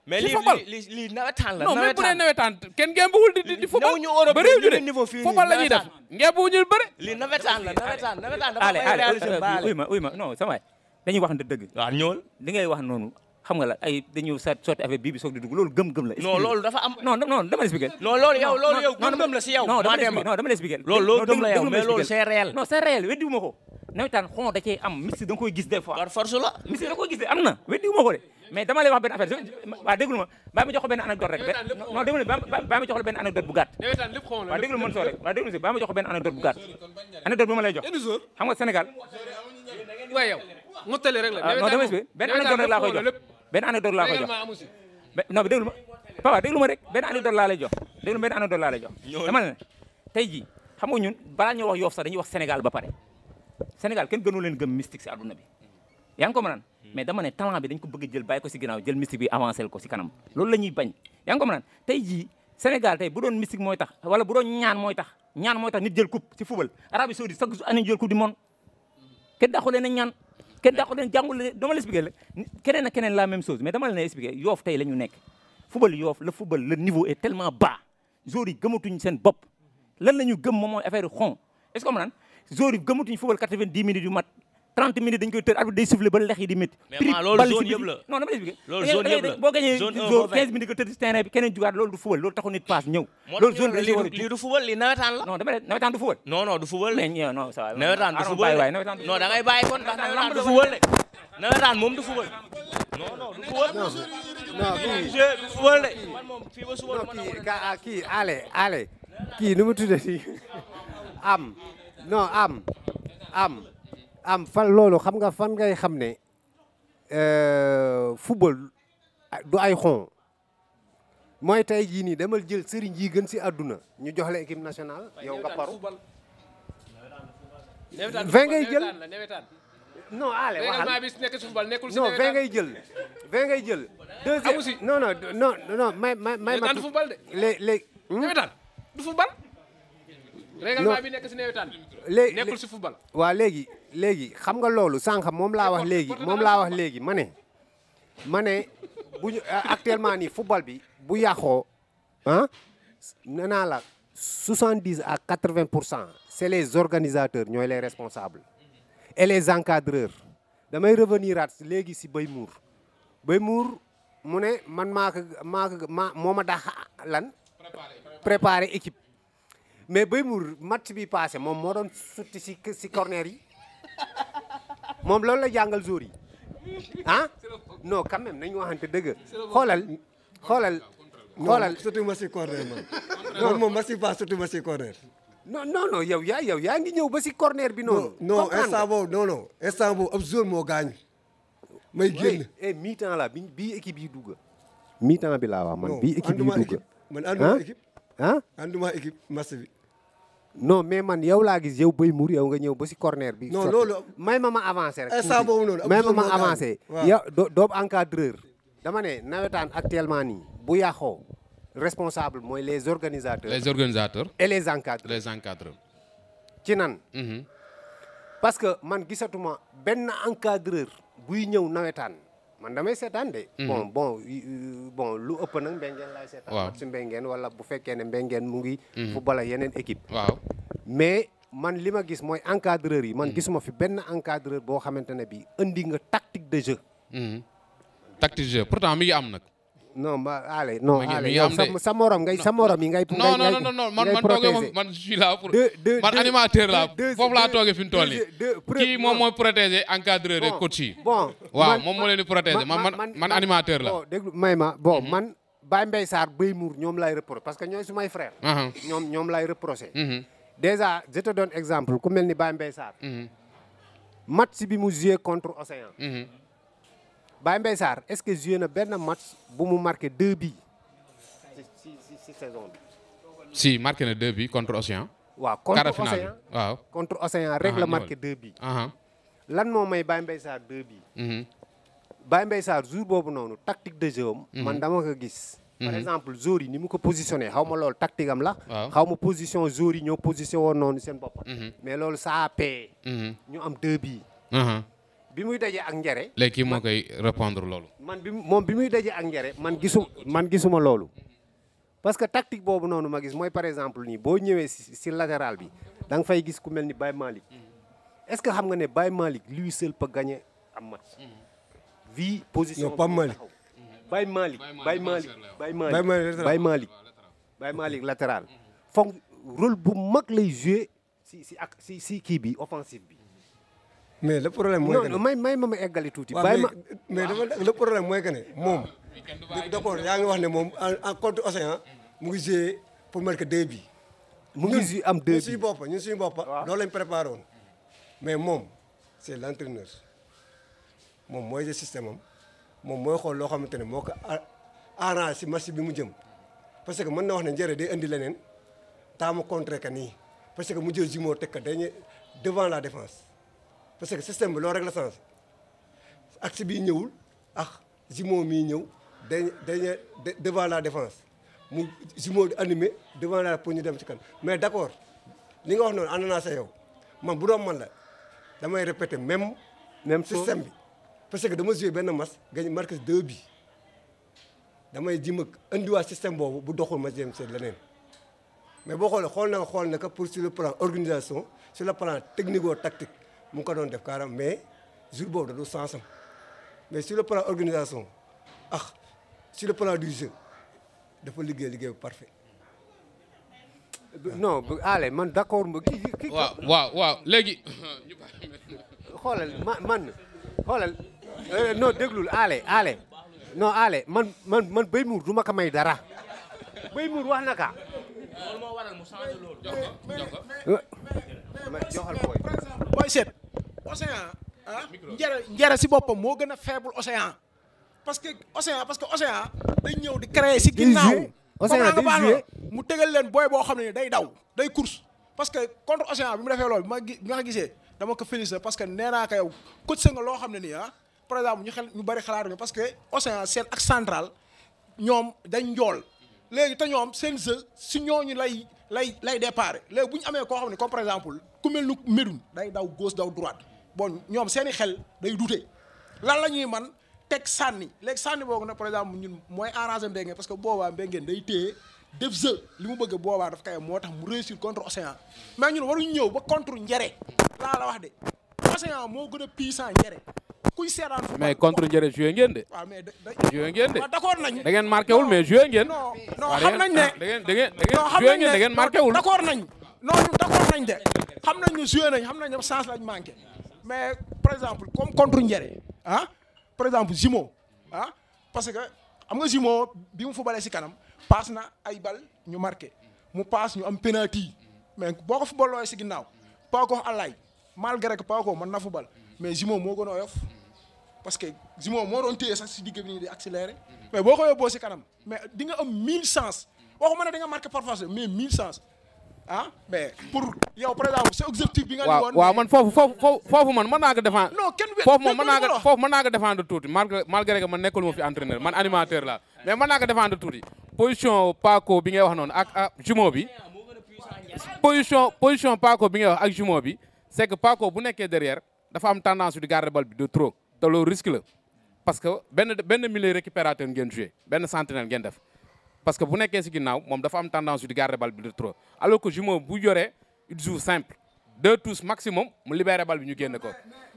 [SPEAKER 6] mais lii nawetaan la.
[SPEAKER 1] non mais bu dee nawetaan kenn ngeen bëggul di football.
[SPEAKER 6] ñu Europe
[SPEAKER 1] ba réew
[SPEAKER 6] ñu niveau fii
[SPEAKER 1] football la ñuy def ngeen bëgg ñu bëri.
[SPEAKER 6] lii nawetaan dafa may réaliser baale.
[SPEAKER 2] uy ma non sama waay dañuy wax dëgg.
[SPEAKER 6] waaw ñëwal.
[SPEAKER 2] li ngay wax noonu xam nga la ay dañu sotti affaire bii bi soog di dugg loolu gëm-gëm la.
[SPEAKER 6] non loolu dafa am.
[SPEAKER 2] non dama expliquer.
[SPEAKER 6] non loolu yow gëm-gëm la si yow.
[SPEAKER 2] non dama expliquer.
[SPEAKER 6] loolu gëm la yow mais loolu c'est réel.
[SPEAKER 2] non c'est réel weddiwuma ko nawetaan xon da cee am mystique da nga koy gis des fois.
[SPEAKER 6] par force la.
[SPEAKER 2] mystique da nga koy gis de am na weddiwuma ko de mais dama lay wax benn affaire waaw déglu ma baa ma jox ko benn anecdote rek non déglu baa ma jox la benn anecdote bu gàtt waaw déglu ma soo rek waaw déglu si baa ma jox ko benn anecdote bu gàtt anecdote bu ma lay jox xam nga Sénégal
[SPEAKER 5] waaye yow mottali rek la
[SPEAKER 2] non dama expliqué benn anecdote rek laa koy jox benn anecdote laa koy jox non déglu ma papa déglu ma rek benn anecdote laa lay jox déglu benn anecdote laa lay jox dama ne tey jii xam nga ñun balaa ñuy wax Yoff sax dañuy wax Sénégal ba pare Sénégal kenn gënu leen gëm mystique si àdduna bi yaa ngi ko mën mais dama ne talent bi dañ ko bëgg jël bàyyi ko si ginnaaw jël mystique bi avancé ko si kanam loolu la ñuy bañ yaa ngi ko mën tey jii Sénégal tey bu doon mystique mooy tax wala bu doon ñaan mooy tax nit jël coupe si football Arabie Saoudite chaque année jël coupe du monde kenn dàqu leen a ñaan kenn dàqu leen jàngul leen dama la expliqué la keneen ak keneen la même chose mais dama la expliqué Yoff tey la ñu nekk football Yoff le niveau est tellement bas joueurs yi gëmatuñ seen bopp lan la ñu gëm moom mooy affaire xon est-ce que man joueurs yi gëmatuñ football 90 minutes yu mat 30 minutes dañ koy tër arbitre day siffler ba lex yi di métti.
[SPEAKER 6] mais loolu zone yëpp la
[SPEAKER 2] non dama expliqué.
[SPEAKER 6] loolu zone yëpp la
[SPEAKER 2] boo gagné zone 15 minutes nga tër si terrain bi keneen jugaat loolu du football loolu taxul nit passe ñëw.
[SPEAKER 6] loolu zone lii du football lii nawetaan la.
[SPEAKER 2] non dama ne nawetaan du football.
[SPEAKER 6] non du football de.
[SPEAKER 2] mais non ça va
[SPEAKER 6] nawetaan du football de non da ngay bàyyi kon ndax nawetaan du football de. nawetaan moom du football. non du football.
[SPEAKER 3] non
[SPEAKER 6] du football de. man moom fii ba suba
[SPEAKER 3] non kii ale kii nu mu tuddati am fan loolu xam nga fan ngay xam ne football du ay xon mooy tey jii nii demal jël sëriñ yi gën si àdduna ñu jox la équipe nationale yow nga paru 20 ngay jël non ale waxal non 20 ngay jël 20 ngay jël deuxième non may ma léegi
[SPEAKER 5] nawetaan du football règlement bi nekk si nawetaan nekkul si football
[SPEAKER 3] waaw léegi xam nga loolu sànq moom laa wax léegi ma ne bu ñu actuellement nii football bi bu yàqoo nee naa la 70 à 80% c'est les organisateurs ñooy les responsables et les encadreurs damay revenir at léegi si Bay Mour mu ne man moo ma dax lan préparer équipe mais Bay Mour match bi passé moom moo doon sutti si corner yi moom loolu la jàngal jour yi non quand même nañu waxante dëgg xoolal
[SPEAKER 8] surtout ma si corner man moom ma si pas surtout ma si corner
[SPEAKER 3] non yow yaa ngi ñëw ba si corner bi noonu
[SPEAKER 8] non instant boobu ab jour moo gaañu may génn
[SPEAKER 3] mi-temps la bii équipe yi dugg mi-temps bi laa wax man bii équipe yi dugg
[SPEAKER 8] man ànduma équipe ànduma équipe match bi
[SPEAKER 3] non mais man yow laa gis yow Bay Mour yow nga ñëw ba si corner bi
[SPEAKER 8] non loolu
[SPEAKER 3] may ma avancé rek
[SPEAKER 8] instant boobu noonu
[SPEAKER 3] may ma avancé yow doobu encadreur dama ne nawetaan actuellement nii bu yàqoo responsable mooy les organisateurs et les encadreurs ci nan parce que man gisatuma benn encadreur buy ñëw nawetaan man damay seetaan de bon lu ëpp nag Mbengeen laay seetaan match Mbengeen wala bu fekkee ne Mbengeen mu ngi football yeneen équipe
[SPEAKER 1] waaw
[SPEAKER 3] mais man li ma gis mooy encadreur yi man gisuma fi benn encadreur boo xamante ne bi indi nga tactique de jeu
[SPEAKER 1] tactique de jeu pourtant mi ngi am nag
[SPEAKER 3] non yow sa morom yi ngay
[SPEAKER 1] non man toogee man je suis là pour man animateur la foofu laa toogee fi mu toll nii kii moom mooy protéger encadreur et coach yi waaw moom moo leen di protéger man animateur la
[SPEAKER 3] déglu may ma man Baye Mbaye Sarr Bay Mour ñoom lay reproché parce que ñooy sumay frère ñoom lay reproché déjà je te donne exemple ku mel ni Baye Mbaye Sarr match bi mu joué contre Océan Baye Mbaye Sarr est-ce que joué na benn match bu mu marqué 2 buts si saison bi.
[SPEAKER 1] si marqué na 2 buts contre Océan.
[SPEAKER 3] waaw contre Océan
[SPEAKER 1] waaw
[SPEAKER 3] contre Océan rek la marqué 2 buts. lan moo may Baye Mbaye Sarr 2 buts. Baye Mbaye Sarr jour boobu noonu tactique de jeu am. man dama ko gis. par exemple joueurs yi ni mu ko positionné xaw ma loolu tactique am la.
[SPEAKER 1] waaw
[SPEAKER 3] xaw ma position joueurs yi ñoo position woon noonu seen bopp. mais loolu ça a payé. ñu am 2 bii. bi muy dajee ak njare.
[SPEAKER 1] léegi kii moo koy répondre loolu.
[SPEAKER 3] moom bi muy dajee ak njare man gisuma loolu. parce que tactique boobu noonu ma gis mooy par exemple nii boo ñëwee si latéral bi da nga fay gis ku mel ni Baye Malick. est-ce que xam nga ne Baye Malick lui seul peut gagner am match. vie position
[SPEAKER 8] non pas Malick.
[SPEAKER 3] Baye Malick latéral. foog rôle bu mag lay jouer si kii bi offensive bi.
[SPEAKER 8] mais le problème mooy que
[SPEAKER 3] non may ma eggali tuuti.
[SPEAKER 8] mais le problème mooy que ne moom. d'accord yaa ngi wax ne moom en contre Océan mu ngi joué pour marquer 2 buts.
[SPEAKER 3] mu ngi joué am 2 buts
[SPEAKER 8] ñun suñu bopp loolu lañ préparé woon. mais moom c'est l'entraîneur moom mooy le système am moom mooy xool loo xamante ne moo ko arrangé si match bi mu jëm. parce que mën na wax ne njëriñ day indi leneen taamu contre que nii parce que mu jël jumeau teg ko dañuy devant la défense. parce que système bi loolu rek la sens axe bii ñëwul jumeau mii ñëw dañuy devant la défense mu jumeau di animé devant la pour ñu dem ci kan mais d'accord li nga wax noonu ànd naa sa yow man bu doon man la damay répéter même système bi parce que dama joué benn match gañ marqué 2 buts damay ji ma indiwaat système boobu bu doxul ma jëm seet leneen mais boo xoolee xool na que pour sur le plan organisation sur le plan technico-tactique mu ngi ko doon def carrément mais jour boobu da du sensam mais sur le plan organisation sur le plan du jeu dafa liggéey bu parfait.
[SPEAKER 3] non allez man d'accord ma kii.
[SPEAKER 1] waaw léegi.
[SPEAKER 3] xoolal xoolal non déglul allez non allez man Béy Mour du ma ko may dara Béy Mour wax na ka.
[SPEAKER 6] loolu moo waral mu changé loolu.
[SPEAKER 3] joxal booy.
[SPEAKER 9] booy seet Océan njëre si boppam moo gën a faible Océan parce que Océan day ñëw di créer si ginnaaw.
[SPEAKER 3] Océan day joué
[SPEAKER 9] mu tegal leen booy boo xam ne day daw day course parce que contre Océan bi mu defee loolu bi ma ko gisee dama ko félicité parce que nee naa ko yow coach sa nga loo xam ne nii par exemple ñu bari xalaatuñu parce que Océan seen ak central ñoom dañ njool léegi te ñoom seen jeu si ñooñu lay déparé léegi bu ñu amee koo xam ne comme par exemple ku mel ni Médoune day daw gauche daw droite bon ñoom seeni xel day dute lan la ñuy man teg sànni léegi sànni boobu nag par exemple ñun mooy arrangé Mbengue parce que boobaa Mbengue day téye def jeu li mu bëgg boobaa daf kay moo tax mu réussir contre Océan mais ñun waruñu ñëw ba contre Njere laa la wax de Océan moo gën a puissant Njere kuy seetaan
[SPEAKER 1] mais contre Njere joué ngeen de.
[SPEAKER 9] waaw mais
[SPEAKER 1] joué ngeen de.
[SPEAKER 9] waaw d'accord nañ.
[SPEAKER 1] da ngeen marqué wul mais joué ngeen.
[SPEAKER 9] non xam nañ ne.
[SPEAKER 1] da ngeen joué ngeen da ngeen marqué wul.
[SPEAKER 9] d'accord nañ non ñun d'accord nañ de xam nañ ne joué nañ xam nañ ne chance lañ manqué mais par exemple comme contre Njere par exemple Jimo parce que am nga Jimo bi mu fubalee si kanam paas na ay bal ñu marqué mu paas ñu am penalty mais boo ko fubaloo si ginnaaw Paco Alaye malgré que Paco mën na fubal mais Jimo moo gën a oyof parce que Jimo moo doon téye sax si digg bi nii di accéléré mais boo ko yóbboo si kanam mais di nga am 1000 chance waxuma ne da nga marqué par force mais 1000 chance mais pour yow par exemple sa objectif bi nga ni woon
[SPEAKER 1] waaw man foofu man mën naa ko défendre.
[SPEAKER 9] non kenn
[SPEAKER 1] foofu moom mën naa ko défendre tuuti malgré que man nekkul ma fi entraîneur man animateur la mais mën naa ko défendre tuuti position Paco bi ngay wax noonu ak jumeau bi position Paco bi ngay wax ak jumeau bi c'est que Paco bu nekkee derrière dafa am tendance di garder bal bi de trop te loolu risque la parce que benn milieu récupérateur ngeen joué benn sentinelle ngeen def parce que bu nekkee si ginnaaw moom dafa am tendance di garder bal bi de trop alors que jumeau bu yoree il joue simple 2 touches maximum mu libéré bal bi ñu génne ko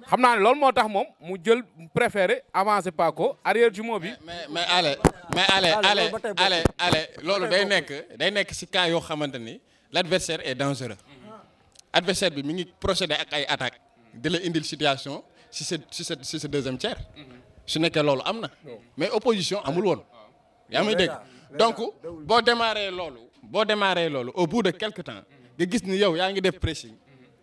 [SPEAKER 1] xam naa ne loolu moo tax moom mu jël préféré avancer Paco arrière jumeau bi.
[SPEAKER 7] mais allez loolu day nekk si cas yoo xamante ni l'adversaire est dangereux. adversaire bi mi ngi procéder ak ay attaques di la indil situation si ce deuxième tiers. su nekkee loolu am na mais opposition amul woon. yaa may dégg donc boo démarré loolu au bout de quelque temps nga gis ni yow yaa ngi def pressing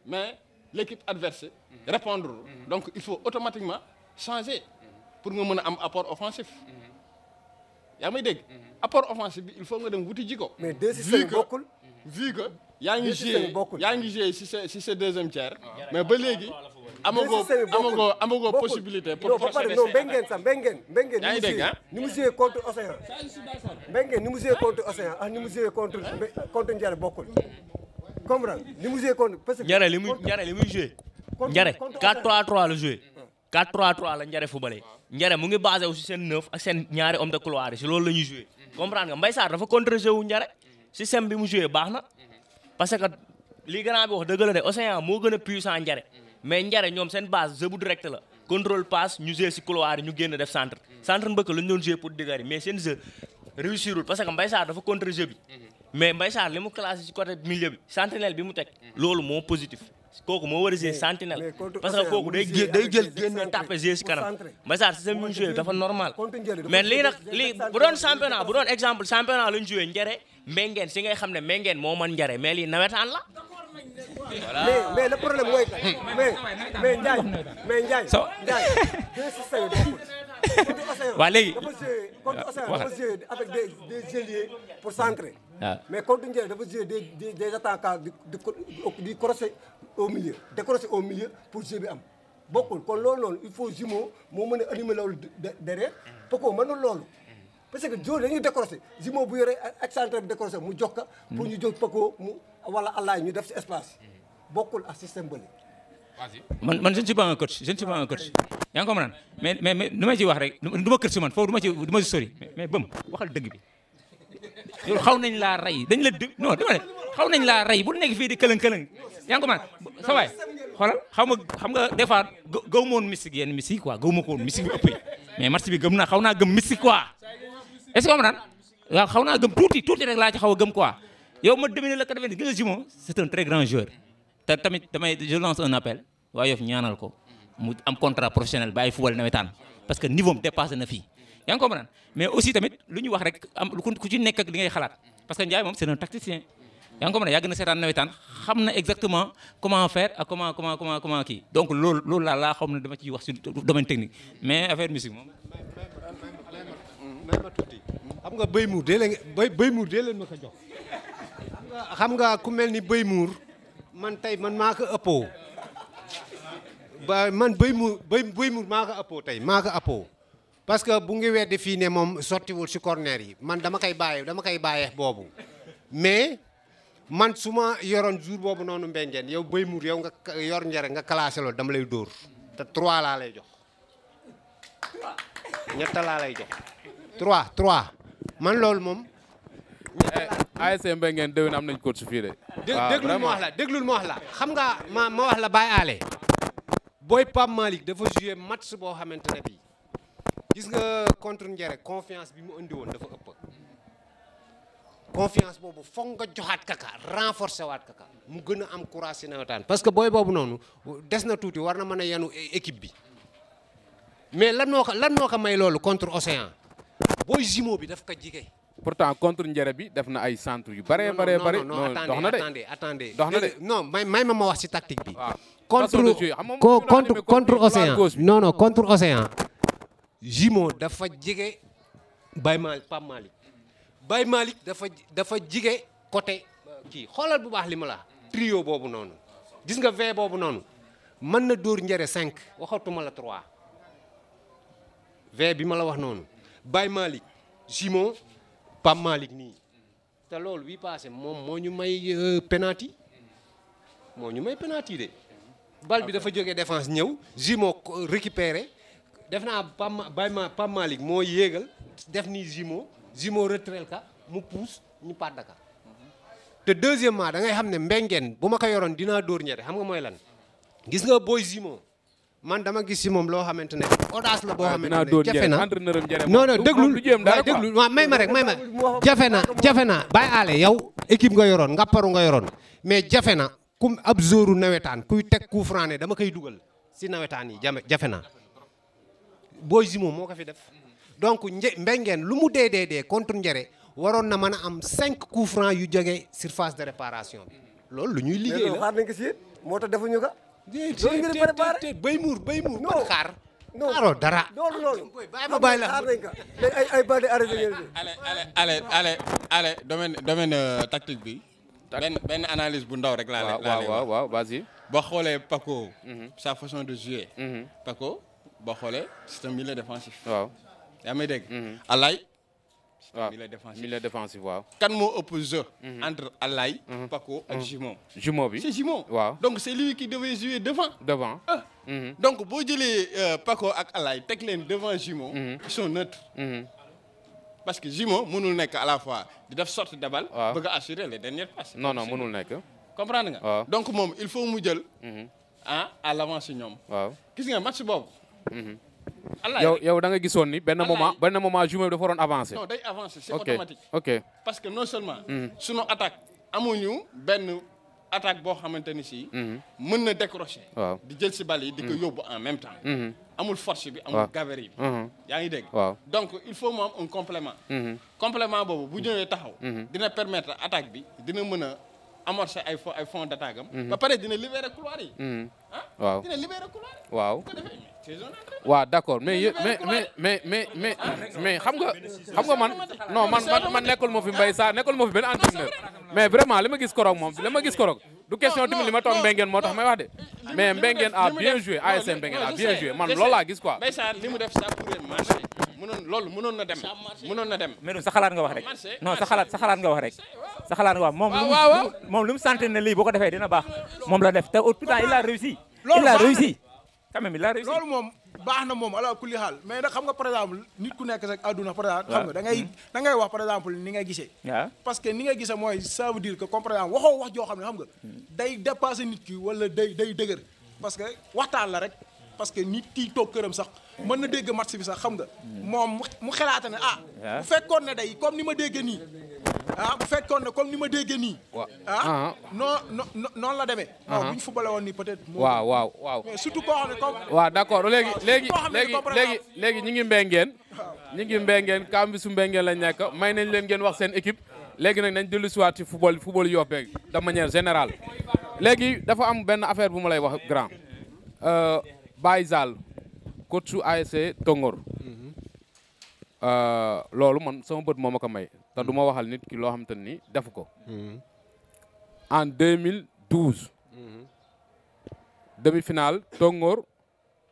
[SPEAKER 7] mais l'équipe adverse répondre donc il faut automatiquement changer pour nga mën a am apport offensif. yaa may dégg apport offensif bi il faut nga dem wuti ji ko.
[SPEAKER 3] mais deux systèmes bokkul.
[SPEAKER 7] vu que yaa ngi joué si ce deuxième tiers mais ba léegi amagoo possibilité pour procéder.
[SPEAKER 8] non Mbengue sax Mbengue
[SPEAKER 7] yaa ngi dégg
[SPEAKER 8] ni mu joué contre Océan Mbengue ni mu joué contre Océan ak ni mu joué contre Ndiare bokkul comprendre ni mu joué contre parce que
[SPEAKER 6] Ndiare li muy joué Ndiare 4-3-3 la joué 4-3-3 la Ndiare footballé Ndiare mu ngi basé wu si seen 9 ak seen ñaari homme de couloir si loolu la ñuy joué comprendre nga Mbaye Sarr dafa contre-joué wu Ndiare système bi mu joué baax na parce que li grand bi wax dëgg la de Océan moo gën a puissant Ndiare mais Ndiare ñoom seen base jeu bu direct la contrôle passe ñu joué si couloir yi ñu génn def centre mbëkk la ñu doon joué pour digari mais seen jeu réussirul parce que Mbaye Sarr dafa contre jeu bi mais Mbaye Sarr li mu classé ci côté milieu bi sentinelle bi mu teg loolu moo positif kooku moo war a jouer sentinelle parce que kooku day jël génn tapé jouer ci kanam Mbaye Sarr système bi mu joué dafa normal mais lii nag lii bu doon championnat bu doon exemple championnat lañu joué Ndiare Mbengeen si ngay xam ne Mbengeen moo mën Ndiare mais lii nawetaan la voilà
[SPEAKER 8] mais le problème mooy mais Ndiaye deux systèmes
[SPEAKER 2] waa léegi
[SPEAKER 8] contre Océan dafa joué avec des ailiers pour centrer mais contre Ndiaye dafa joué des attaquants di crosser au milieu décrocher au milieu pour jeu bi am bokkul kon loolu noonu il faut Jumeau moo mën a animer loolu derrière Poko mënul loolu parce que jour dañuy décrocher Jumeau bu yore ak centre bi décrocher mu jox ka pour ñu jox Poko mu wala Allah ñu def ci espace bokkul ak système bële.
[SPEAKER 2] man je ne suis pas un coach yaa ngi comprendre mais nu ma ci wax rek du ma coach man foofu du ma ci sori mais bëm waxal dëgg bi yow xaw nañ laa rey dañ la non dama ne xaw nañ laa rey bu nekk fii di këlëng yaa ngi comprendre sa waay xoolal xam nga des fois gaw ma woon mystique yenn mystique quoi gaw ma ko woon mystique bi ëppee mais match bi gëm naa xaw naa gëm mystique quoi est-ce que comprendre waaw xaw naa gëm tuuti rek laa ci xaw a gëm quoi yow ma dominer la 90 gis nga Jumeau c'est un très grand joueur te tamit je lance un appel waa Yoff ñaanal ko mu am contrat professionnel bàyyi football nawetaan parce que niveau am dépassé na fii yaa ngi comprendre mais aussi tamit lu ñu wax rek am ku ci nekk ak li ngay xalaat parce que Ndiaye moom c'est un tacticien yaa ngi comprendre yàgg na seetaan nawetaan xam na exactement comment faire ak comment kii donc loolu laa xam ne dama ciy wax ci domaine technique mais affaire musique moom.
[SPEAKER 3] may ma tuuti xam nga béy muur dee leen ma ko jox xam nga ku mel ni béy muur man tey man maa ko ëppoo ba man béy muur maa ko ëppoo tey maa ko ëppoo parce que bu ngi weddi fii ne moom sottiwul ci corner yi man dama koy bàyyee boobu mais man su ma yoroon jour boobu noonu mbengeen yow béy muur yow nga yor njare nga classé loolu dama lay dóor te 3 laa lay jox ñett laa lay jox 3 man loolu moom
[SPEAKER 1] ASC Mbengeen déwén am nañ coach fii de.
[SPEAKER 3] déglul ma wax la xam nga ma wax la Baye Allé booy Pape Malick dafa joué match boo xamante ne bii gis nga contre Ndiare confiance bi mu indi woon dafa ëpp confiance boobu foog nga joxaat kaka renforcer waat kaka mu gën a am courage si nawetaan parce que booy boobu noonu des na tuuti war na mën a yanu équipe bi mais lan moo ko may loolu contre Océan booy Jumeau bi daf ko jige.
[SPEAKER 1] pourtant contre Ndiare bi def na ay centre yu bare non dox na de
[SPEAKER 3] attendez
[SPEAKER 1] dox na de
[SPEAKER 3] non may ma wax ci tactique bi.
[SPEAKER 1] contre
[SPEAKER 3] Océan non contre Océan Jumeau dafa jige Baye Malick Pape Malick Baye Malick dafa jige côté kii xoolal bu baax li ma la trio boobu noonu gis nga V boobu noonu mën na dóor Ndiare 5 waxatuma la 3 V bi ma la wax noonu Baye Malick Jumeau Pape Malick nii te loolu bii passé moom moo ñu may penalty de bal bi dafa jógee défense ñëw Jumeau récupéré def naa Pape Malick moo yéegal def ni Jumeau retraite ka mu pousse ñu pàddaka te deuxièmement da ngay xam ne mbengeen bu ma ko yoroon dinaa dóor ñete xam nga mooy lan gis nga booy Jumeau man dama gis si moom loo xamante ne audace la boo xamante ne jafe na non déglul waaw may ma jafe na Baye Allé yow équipe nga yoroon nga paru nga yoroon mais jafe na comme ab jouru nawetaan kuy teg coup franc ne dama koy dugal si nawetaan yi jafe na booy Jumeau moo ko fi def donc mbengeen lu mu dee contre Ndiare waroon na mën a am 5 coups francs yu jógee surface de réparation bi loolu lu ñuy liggéey la
[SPEAKER 8] xaar nañ ko si moo tax defuñu ko
[SPEAKER 3] béy muur man xaar xaaroo dara
[SPEAKER 8] loolu
[SPEAKER 3] bàyyi la
[SPEAKER 8] xaar nañ ko ay bandi arrêté ngeen
[SPEAKER 7] allez domaine tactique bi benn analyse bu ndaw rek laa lay
[SPEAKER 1] waaw vas-y.
[SPEAKER 7] boo xoolee Paco. sa façon de jouer. Paco boo xoolee c'est un milieu défensif.
[SPEAKER 1] waaw
[SPEAKER 7] yaa may dégg. Alaye.
[SPEAKER 1] waaw milieu défensif waaw.
[SPEAKER 7] kan moo ëpp jeu. entre Alaye. Paco ak Jumon.
[SPEAKER 1] Jumon bi
[SPEAKER 7] c'est Jumon.
[SPEAKER 1] waaw
[SPEAKER 7] donc c'est lui qui devait jouer devant. donc boo jëlee Paco ak Alaye teg leen devant Jumon. ils sont neutres. parce que Jumon mënul nekk à la fois di def sorte de balle. bëgg a assurer les dernières passes.
[SPEAKER 1] non mënul nekk.
[SPEAKER 7] comprendre nga. donc moom il faut mu jël. à l'avance si ñoom.
[SPEAKER 1] waaw
[SPEAKER 7] gis nga match boobu.
[SPEAKER 1] yow da nga gisoon ni benn moment Jumon dafa waroon avancer.
[SPEAKER 7] non day avancer c'est automatique.
[SPEAKER 1] ok
[SPEAKER 7] parce que non seulement. sunu attaque amuñu benn attaque boo xamante ni si. mën na décrocher.
[SPEAKER 1] waaw
[SPEAKER 7] di jël si balle yi di ko yóbbu en même temps. amul force bi amul gabarit bi. yaa ngi dégg. donc il faut mu am un complément. complément boobu bu ñëwee taxaw. dina permettre attaque bi dina mën a amorcer ay fonds d'attaque am. ba pare dina libérer couloir yi.
[SPEAKER 1] waaw
[SPEAKER 7] dina libérer couloir yi.
[SPEAKER 1] waaw d'accord mais xam nga man nekkul ma fi Mbaye Sarr nekkul ma fi benn entraîneur mais vraiment li ma gis korog du question tamit li ma toog Mbengeen moo tax may wax de mais Mbengeen a bien joué ASC Mbengeen a bien joué man loolu laa gis quoi.
[SPEAKER 7] Mbaye Sarr li mu def ça pourrait marcher mënoon na dem.
[SPEAKER 10] mais sa xalaat nga wax rek non sa xalaat nga wax rek sa xalaat nga wax moom lu mu sentir ne lii boo ko defee dina baax moom la def te pourtant il a réussi. quand même il a réussi
[SPEAKER 9] loolu moom baax na moom ala kulli xaal mais nag xam nga par exemple nit ku nekk rek àdduna par exemple xam nga da ngay wax par exemple ni nga gisee parce que ni nga gisee mooy ça veut dire que comme par exemple waxoo wax joo xam ne xam nga day dépasser nit ki wala day dëgër parce que waxtaan la rek parce que nit ki toog këram sax mën na dégg match bi sax xam nga moom mu xalaata ne bu fekkoon ne day comme ni ma déggee nii bu fekkoon ne comme ni ma déggee nii noonu la demee non bu ñu footballé woon nii peut-être
[SPEAKER 1] waaw
[SPEAKER 9] mais surtout koo xam ne comme
[SPEAKER 1] waaw d'accord léegi ñi ngi Mbengeen kam bi su Mbengeen lañ nekk may nañ leen ngeen wax seen équipe léegi nag nañ dellu siwaat ci football Yoff beeg de manière générale léegi dafa am benn affaire bu ma lay wax grand Baye Zal coach su ASC Tongor loolu man sama bët moo ma ko may te du ma waxal nit ki loo xam te ni defu ko en 2012 demi-finale Tongor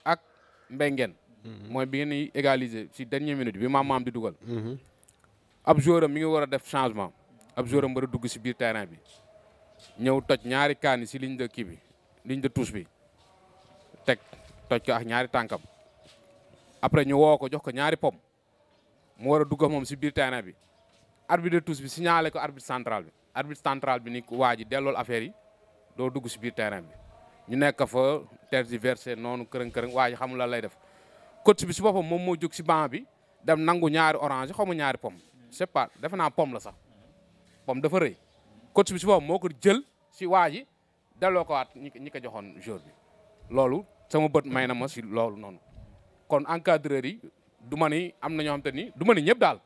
[SPEAKER 1] ak Mbengeen mooy bi ngeen di égaliser ci dernière minute bi maam di dugal ab joueur mi ngi war a def changement ab joueur am war a dugg ci biir terrain bi ñëw toj ñaari kaani ci ligne de kii bi ligne de touche bi toj ko ak ñaari tànkam après ñu woo ko jox ko ñaari pom mu war a dugg moom ci biir terrain bi arbitre de touche bi signalé ko arbitre central bi ni waa ji dellool affaire yi doo dugg ci biir terrain bi ñu nekk fa tergiversé noonu kërëng waa ji xamul la lay def coach bi ci boppam moom moo jóg ci banc bi dem nangu ñaari orange xaw ma ñaari pom c'est pas defe naa pom la sax pom dafa rëy coach bi ci boppam moo ko jël ci waa ji delloo ko waat ñi ko joxoon jour bi loolu sama bët may na ma ci loolu noonu kon encadreur yi du ma ni am na ñoo xam te ni du ma ni ñëpp daal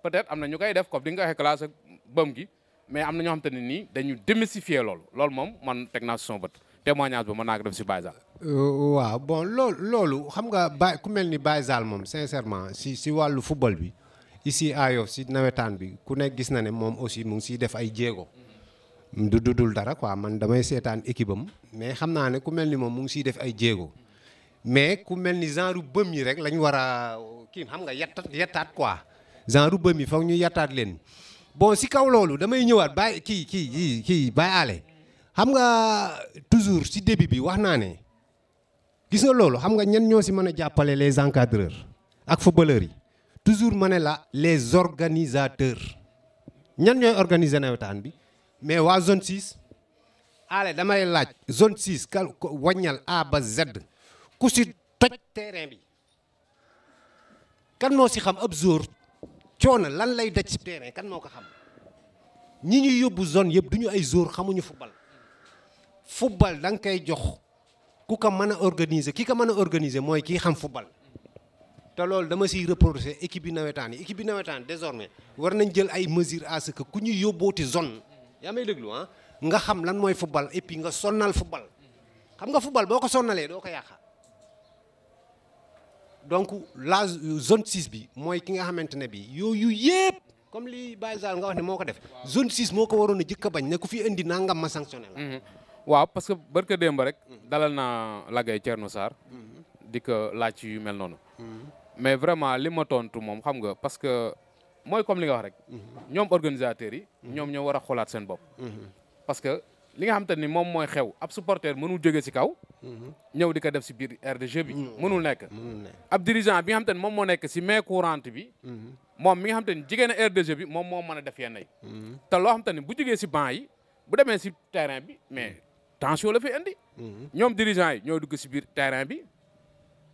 [SPEAKER 1] peut-être am na ñu koy def comme di nga waxee classe ak bëm gi mais am na ñoo xam te ne nii dañu démystifier loolu moom man teg naa ci sama bët témoignage ba mën naa ko def ci Baye Zal.
[SPEAKER 3] waaw bon loolu xam nga ku mel ni Baye Zal moom sincèrement si wàllu football bi ici à Yoff si nawetaan bi ku nekk gis na ne moom aussi mu ngi siy def ay jéego du dudul dara quoi man damay seetaan équipe am mais xam naa ne ku mel ni moom mu ngi siy def ay jéego mais ku mel ni genre bëm yi rek lañ war a kii xam nga yettaat quoi genre bëm yi foog ñu yettaat leen bon si kaw loolu damay ñëwaat Baye kii Baye Ale xam nga toujours si début bi wax naa ne gis nga loolu xam nga ñen ñoo si mën a jàppale les encadreurs ak footballeurs yi toujours ma ne la les organisateurs ñan ñooy organiser nawetaan bi mais waa zone 6 ale damay laaj zone 6 waññal A ba Z ku si toj terrain bi kan moo si xam ab jour coono lan lay daj si terrain kan moo ko xam ñi ñuy yóbbu zone yëpp du ñu ay jour xamuñu football da nga koy jox ku ko mën a organiser ki ko mën a organiser mooy kii xam football te loolu dama siy reprocher équipe bi nawetaan désormais war nañ jël ay mesures à ce que ku ñuy yóbbooti zone yaa may déglu nga xam lan mooy football et puis nga sonnal football xam nga football boo ko sonnalee doo ko yàqa donc la zone 6 bi mooy ki nga xamante ne bi yooyu yëpp comme li Baye Zal nga wax ne moo ko def zone 6 moo ko waroon a jëkk a bañ ne ku fi indi nangam ma sanctionné la.
[SPEAKER 1] waaw parce que barka démb rek dalal naa Lagay Thierno Sarr di ko laaj yu mel noonu mais vraiment li ma tontu moom xam nga parce que mooy comme li nga wax rek ñoom organisateurs yi ñoom ñoo war a xoolaat seen bopp parce que li nga xam te ni moom mooy xew ab supporter mënul jóge si kaw ñëw di ko def si biir aire de jeu bi mënul nekk ab dirigeant bi nga xam te ni moom moo nekk si main courante bi moom mi nga xam te ni jigéen a aire de jeu bi moom moo mën a def yenn yi te loo xam te ni bu jógee si banc yi bu demee si terrain bi mais tension la fi indi ñoom dirigeant yi ñoo dugg si biir terrain bi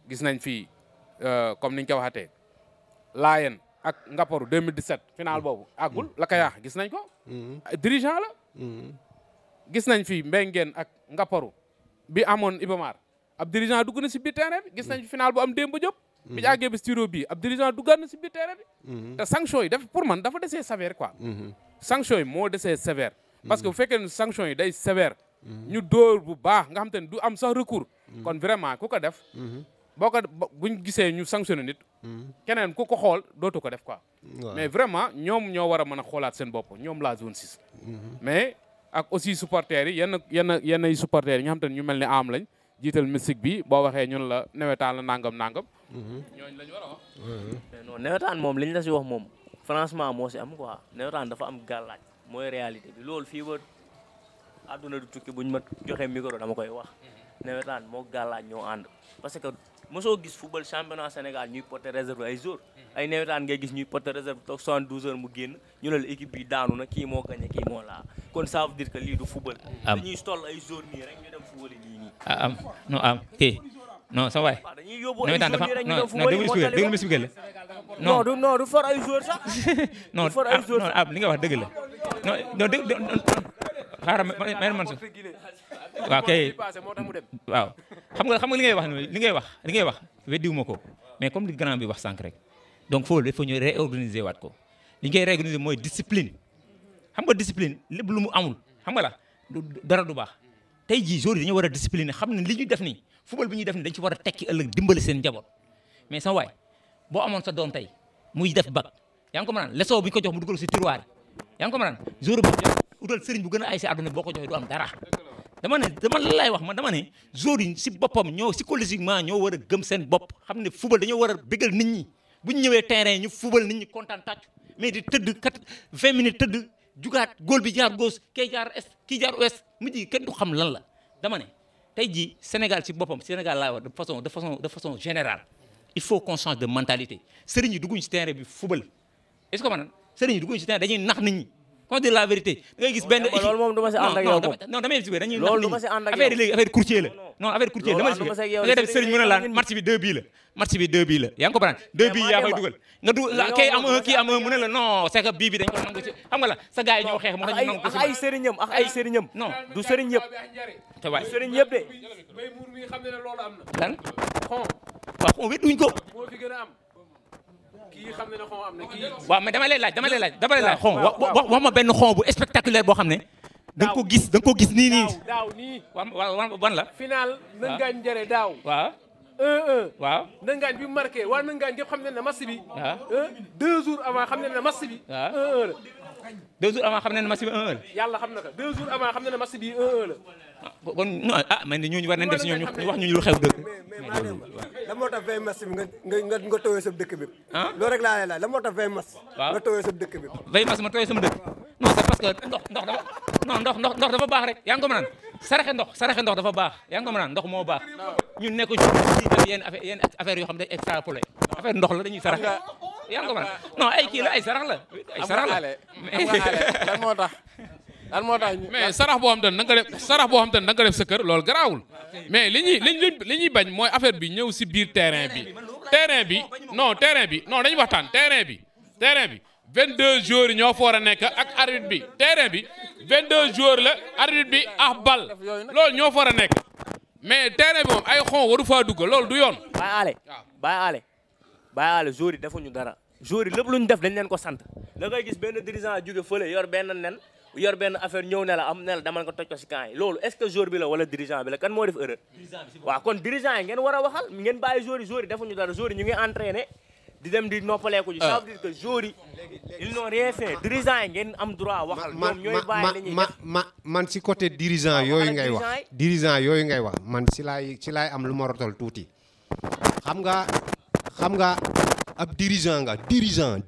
[SPEAKER 1] gis nañ fii comme niñ ko waxatee Laayeen ak Ngaparou 2017 final boobu àggul la ko yaax gis nañ ko dirigeant la gis nañ fi Mbengeen ak Ngaparou bi amoon Ibamar ab dirigeant dugg na si biir terrain bi gis nañ fi final bu am Demba Diop bi àggee bi studio bi ab dirigeant duggaat na si biir terrain bi te sanction yi daf pour man dafa desee sévère quoi sanction yi moo desee sévère parce que bu fekkee ne sanction yi day sévère ñu dóor bu baax nga xam te ne du am sax recours kon vraiment ku ko def boo ko buñ gisee ñu sanctionné nit keneen ku ko xool dootu ko def quoi mais vraiment ñoom ñoo war a mën a xoolaat seen bopp ñoom la zone 6 mais ak aussi supporters yi yenn ay supporters yi nga xam te ne ñu mel ni am lañ jiital musique bi boo waxee ñun la nawetaan la nangam ñooñu lañu war a wax
[SPEAKER 6] non nawetaan moom liñ la si wax moom franchement moo si am quoi nawetaan dafa am gàllaaj mooy réalité bi loolu fii ba àdduna du tukki buñ ma joxee micro dama koy wax nawetaan moo gàllaaj ñoo ànd parce que mosoo gis football championnat Sénégal ñuy porter réserve ay jours ay nawetaan ngay gis ñuy porter réserve toog 72 heures mu génn ñu ne la équipe bi daanu na kii moo gagné kii moo laa kon ça veut dire que lii du football dañuy toll ay jours nii rek ñu dem football yi nii
[SPEAKER 10] kii non sa waay
[SPEAKER 6] dañuy yóbbu ay
[SPEAKER 10] nawetaan
[SPEAKER 6] jours
[SPEAKER 10] dafa
[SPEAKER 6] nii rek ñu dem football yi
[SPEAKER 10] déglu ma expliqué la
[SPEAKER 6] non du for ay jours sax
[SPEAKER 10] non li nga wax dëgg la non dégg xaaral man su waaw kay waaw xam nga li ngay wax weddiwuma ko mais comme li grand bi wax sànq rek donc foofu dafa ñu réorganiser waat ko li ngay réorganiser mooy discipline xam nga discipline lépp lu mu amul xam nga la dara du baax tey jii joueurs yi dañu war a discipliner xam ne li ñu def nii football bi ñuy def nii dañ ci war a tekki ëllëg dimbali seen njaboot mais sa waay boo amoon sa doom tey muy def bac yaa ngi ko mën leçon bu ñu ko jox mu dugal si tiroir yaa ngi ko mën joueur bi utal sëriñ bu gën a ay si àdduna boo ko joxee du am dara dama lay wax dama ne joueurs yi si boppam ñoo psychologiquement ñoo war a gëm seen bopp xam ne football dañoo war a bégal nit ñi bu ñu ñëwee terrain ñu football nit ñi kontaan tàcc mais di tëdd 20 minutes tëdd jugaat góol bi jaar gauche kii jaar est kii jaar ouest mujj kenn du xam lan la dama ne tey jii Sénégal si boppam Sénégal laa wax de façon générale il faut qu'on change de mentalité sëriñ yi dugguñ si terrain bi football est-ce que man sëriñ yi dugguñ si terrain dañuy nax nit ñi qu'on dise la vérité da ngay gis benn
[SPEAKER 6] loolu moom du ma si ànd ak yow moom
[SPEAKER 10] non damay expliqué dañuy nax
[SPEAKER 6] loolu du
[SPEAKER 10] nit
[SPEAKER 6] ma
[SPEAKER 10] ñi
[SPEAKER 6] si ànd ak
[SPEAKER 10] affaire
[SPEAKER 6] yow
[SPEAKER 10] yi léegi affaire courtier la non affaire courtier dama expliqué da ngay def sëriñ mu ne laan match bi 2 bii la match bi 2 bii la yaa ngi comprendre 2 bii yaa koy dugal nga dugal kay am 1 kii am 1 mu ne la non c'est que bii bi dañ ko nangu ci xam nga la sa gars yi ñoo xeex moo tax ñu nangu ko
[SPEAKER 6] ak ay sëriñam ak ay sëriñam
[SPEAKER 10] non
[SPEAKER 6] du sëriñ yëpp
[SPEAKER 10] te waay
[SPEAKER 6] du sëriñ yëpp de
[SPEAKER 10] lan waaw xon wet duñ ko waaw mais dama lay laaj xon wax ma benn xon bu spectaculaire boo xam ne da nga ko gis nii
[SPEAKER 5] daaw nii
[SPEAKER 10] waaw ban la
[SPEAKER 5] final Nangagne Njare daaw
[SPEAKER 10] waaw
[SPEAKER 5] 1-1
[SPEAKER 10] waaw
[SPEAKER 5] Nangagne bi marqué waa Nangagne yëpp xam ne match bi 2 jours avant xam ne match bi 1-1 la
[SPEAKER 10] 2 jours avant xam ne match bi 1-1 la
[SPEAKER 5] yàlla xam na ko 2 jours avant xam ne match bi 1-1 la
[SPEAKER 10] kon non man de ñooñu war nañ def si ñoom ñu wax ñu lu xew dëkk
[SPEAKER 8] mais la moo tax 20 match bi nga tooyee sa dëkk bi loolu rek laa lay laaj la moo tax 20 match nga tooyee sa dëkk bi
[SPEAKER 10] 20 match ma tooyee sama dëkk non c'est parce que ndox dafa baax rek yaa ngi ko mën naan saraxe ndox dafa baax yaa ngi ko mën naan ndox moo baax ñun nekk ci yenn affaire yoo xam ne extrapolé affaire ndox la dañuy saraxe yaa ngi ko mën non ay kii la ay sarax la
[SPEAKER 7] lan moo tax
[SPEAKER 1] mais sarax boo xam te ne da nga ko def sa kër loolu garaawul mais li ñuy bañ mooy affaire bi ñëw si biir terrain bi non dañuy waxtaan terrain bi 22 joueurs yi ñoo fa war a nekk ak arbitre bi terrain bi 22 joueurs la arbitre bi ak bal loolu ñoo fa war a nekk mais terrain bi moom ay xon waru faa dugg loolu du yoon.
[SPEAKER 6] Baye Ale joueurs yi defuñu dara joueurs yi lépp lu ñu def dañ leen ko sant da ngay gis benn dirigeant jóge fële yor benn affaire ñëw ne la demal nga toj ko si camp yi loolu est-ce que joueur bi la wala dirigeant bi la kan moo def erreur waaw kon dirigeant yi ngeen war a waxal ngeen bàyyi joueurs yi defuñu dara joueurs yi ñu ngi entraîné di dem di noppaleeku ji. ça veut dire que joueurs yi ils n'ont rien fait dirigeants yi ngeen am droit waxal. ñoom ñooy bàyyi li ñuy def
[SPEAKER 3] man si côté dirigeant yooyu ngay wax dirigeant yooyu ngay wax man ci laay am lu ma rotal tuuti xam nga ab dirigeant nga dirigeant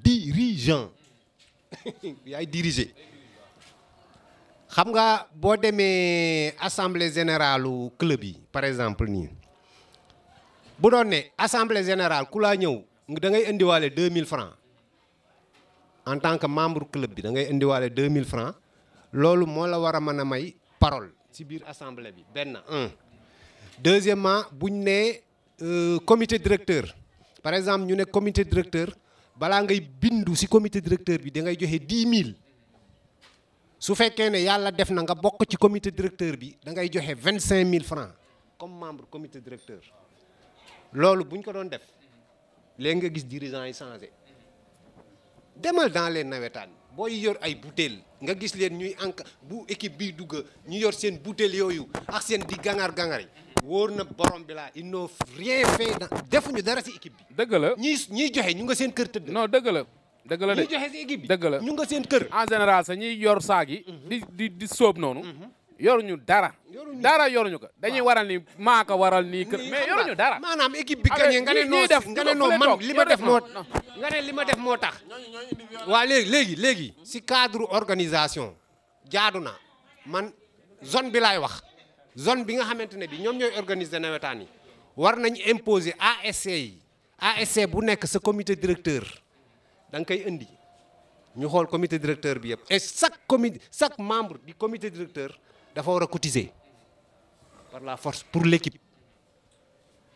[SPEAKER 3] yaay diriger xam nga boo demee assemblée générale club yi par exemple nii bu doon ne assemblée générale ku laa ñëw da ngay indiwaale 2000 francs en tant que membre club bi da ngay indiwaale 2000 francs loolu moo la war a mën a may parole ci biir assemblée bi benn deuxièmement buñ ne comité directeur par exemple ñu ne comité directeur balaa ngay bindu ci comité directeur bi da ngay joxe 10 000 su fekkee ne yàlla def na nga bokk ci comité directeur bi da ngay joxe 25 000 francs comme membre comité directeur loolu buñ ko doon def léegi nga gis dirigeants yi changé demal dans les nawetaan booy yor ay bouteilles nga gis leen ñuy bu équipe bi dugg ñu yor seen bouteilles yooyu ak seen di gangar yi wóor na borom bi laa ils n'ont rien fait defuñu dara ci équipe bi.
[SPEAKER 11] dëgg la
[SPEAKER 3] ñiy joxe ñu nga seen kër tëdd.
[SPEAKER 11] non dëgg la de
[SPEAKER 3] ñiy joxe ci équipe bi.
[SPEAKER 11] dëgg la
[SPEAKER 3] ñu nga seen kër.
[SPEAKER 11] en général sax ñiy yor saag yi. di sóob noonu. yoruñu dara. yoruñu ko dañuy waral ni maa ko waral nii kër mais yoruñu dara.
[SPEAKER 3] maanaam équipe bi gagné nga ne non man li ma def moo tax. waa léegi si cadre organisation jaadu na man zone bi laay wax zone bi nga xamante ne bi ñoom ñooy organiser nawetaan yi war nañ imposer ASC yi ASC bu nekk sa comité directeur da nga koy indi ñu xool comité directeur bi yëpp et chaque membre du comité directeur dafa war a cotiser par la force pour l'équipe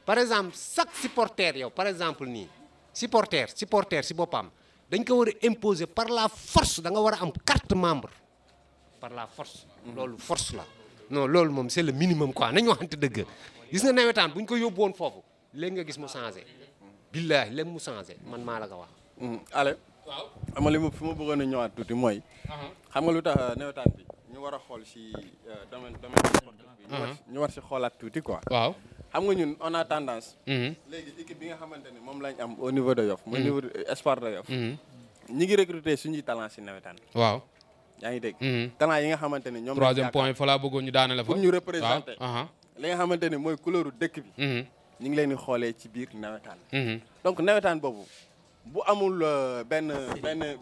[SPEAKER 3] par exemple chaque supporter yow par exemple nii supporter si boppam dañ ko war a imposer par la force da nga war a am carte membre par la force loolu force la non loolu moom c'est le minimum quoi nañu waxante dëgg gis nga nawetaan bu ñu ko yóbbu woon foofu léegi nga gis mu changé billaahi léegi mu changé man maa la ko wax
[SPEAKER 7] ale xam nga li ma fi ma bëggoon a ñëwaat tuuti mooy xam nga lu tax nawetaan bi ñu war a xool si domaine sportif bi ñu war si xoolaat tuuti quoi
[SPEAKER 1] waaw
[SPEAKER 7] xam nga ñun on a tendance léegi équipe bi nga xamante ni moom lañ am au niveau de Yoff au niveau espoir de Yoff ñi ngi recruter suñuy talent si nawetaan
[SPEAKER 1] waaw
[SPEAKER 7] yaa ngi dégg talent yi nga xamante ni ñoom
[SPEAKER 1] troisième point fa laa bëggoon ñu daane la fa
[SPEAKER 7] pour ñu représenter li nga xamante ni mooy couleuru dëkk bi ñu ngi leen di xoolee ci biir nawetaan donc nawetaan boobu bu amul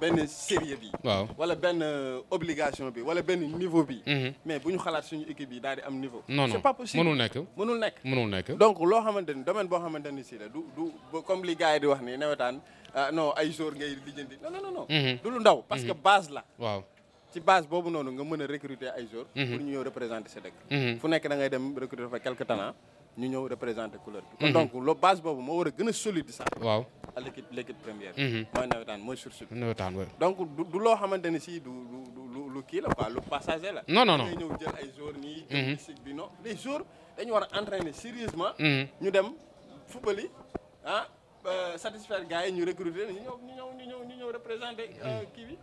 [SPEAKER 7] benn sérieux bi wala benn obligation bi wala benn niveau bi mais bu ñu xalaat suñu équipe yi daal di am niveau c'est pas possible mënul nekk donc loo xamante ni domaine boo xamante ni si la du comme li gars yi di wax ni nawetaan non ay jour ngay lijjanti non du lu ndaw parce que base la
[SPEAKER 1] waaw
[SPEAKER 7] ci base boobu noonu nga mën a recruter ay joueurs pour ñu ñëw représenter sa dëkk fu nekk da ngay dem recruter fa quelques talents ñu ñëw représenter couleur bi kon donc lo base boobu moo war a gën a solide sax
[SPEAKER 1] waaw
[SPEAKER 7] à l'équipe première mooy nawetaan mooy source bi
[SPEAKER 1] nawetaan
[SPEAKER 7] donc du loo xamante ni si lu kii la quoi lu passager la
[SPEAKER 1] non
[SPEAKER 7] ngay ñëw jël ay joueurs nii jël bi non les joueurs dañu war a entraîner sérieusement ñu dem football yi satisfaire gars yi ñu recruter ñu ñëw représenter kii bi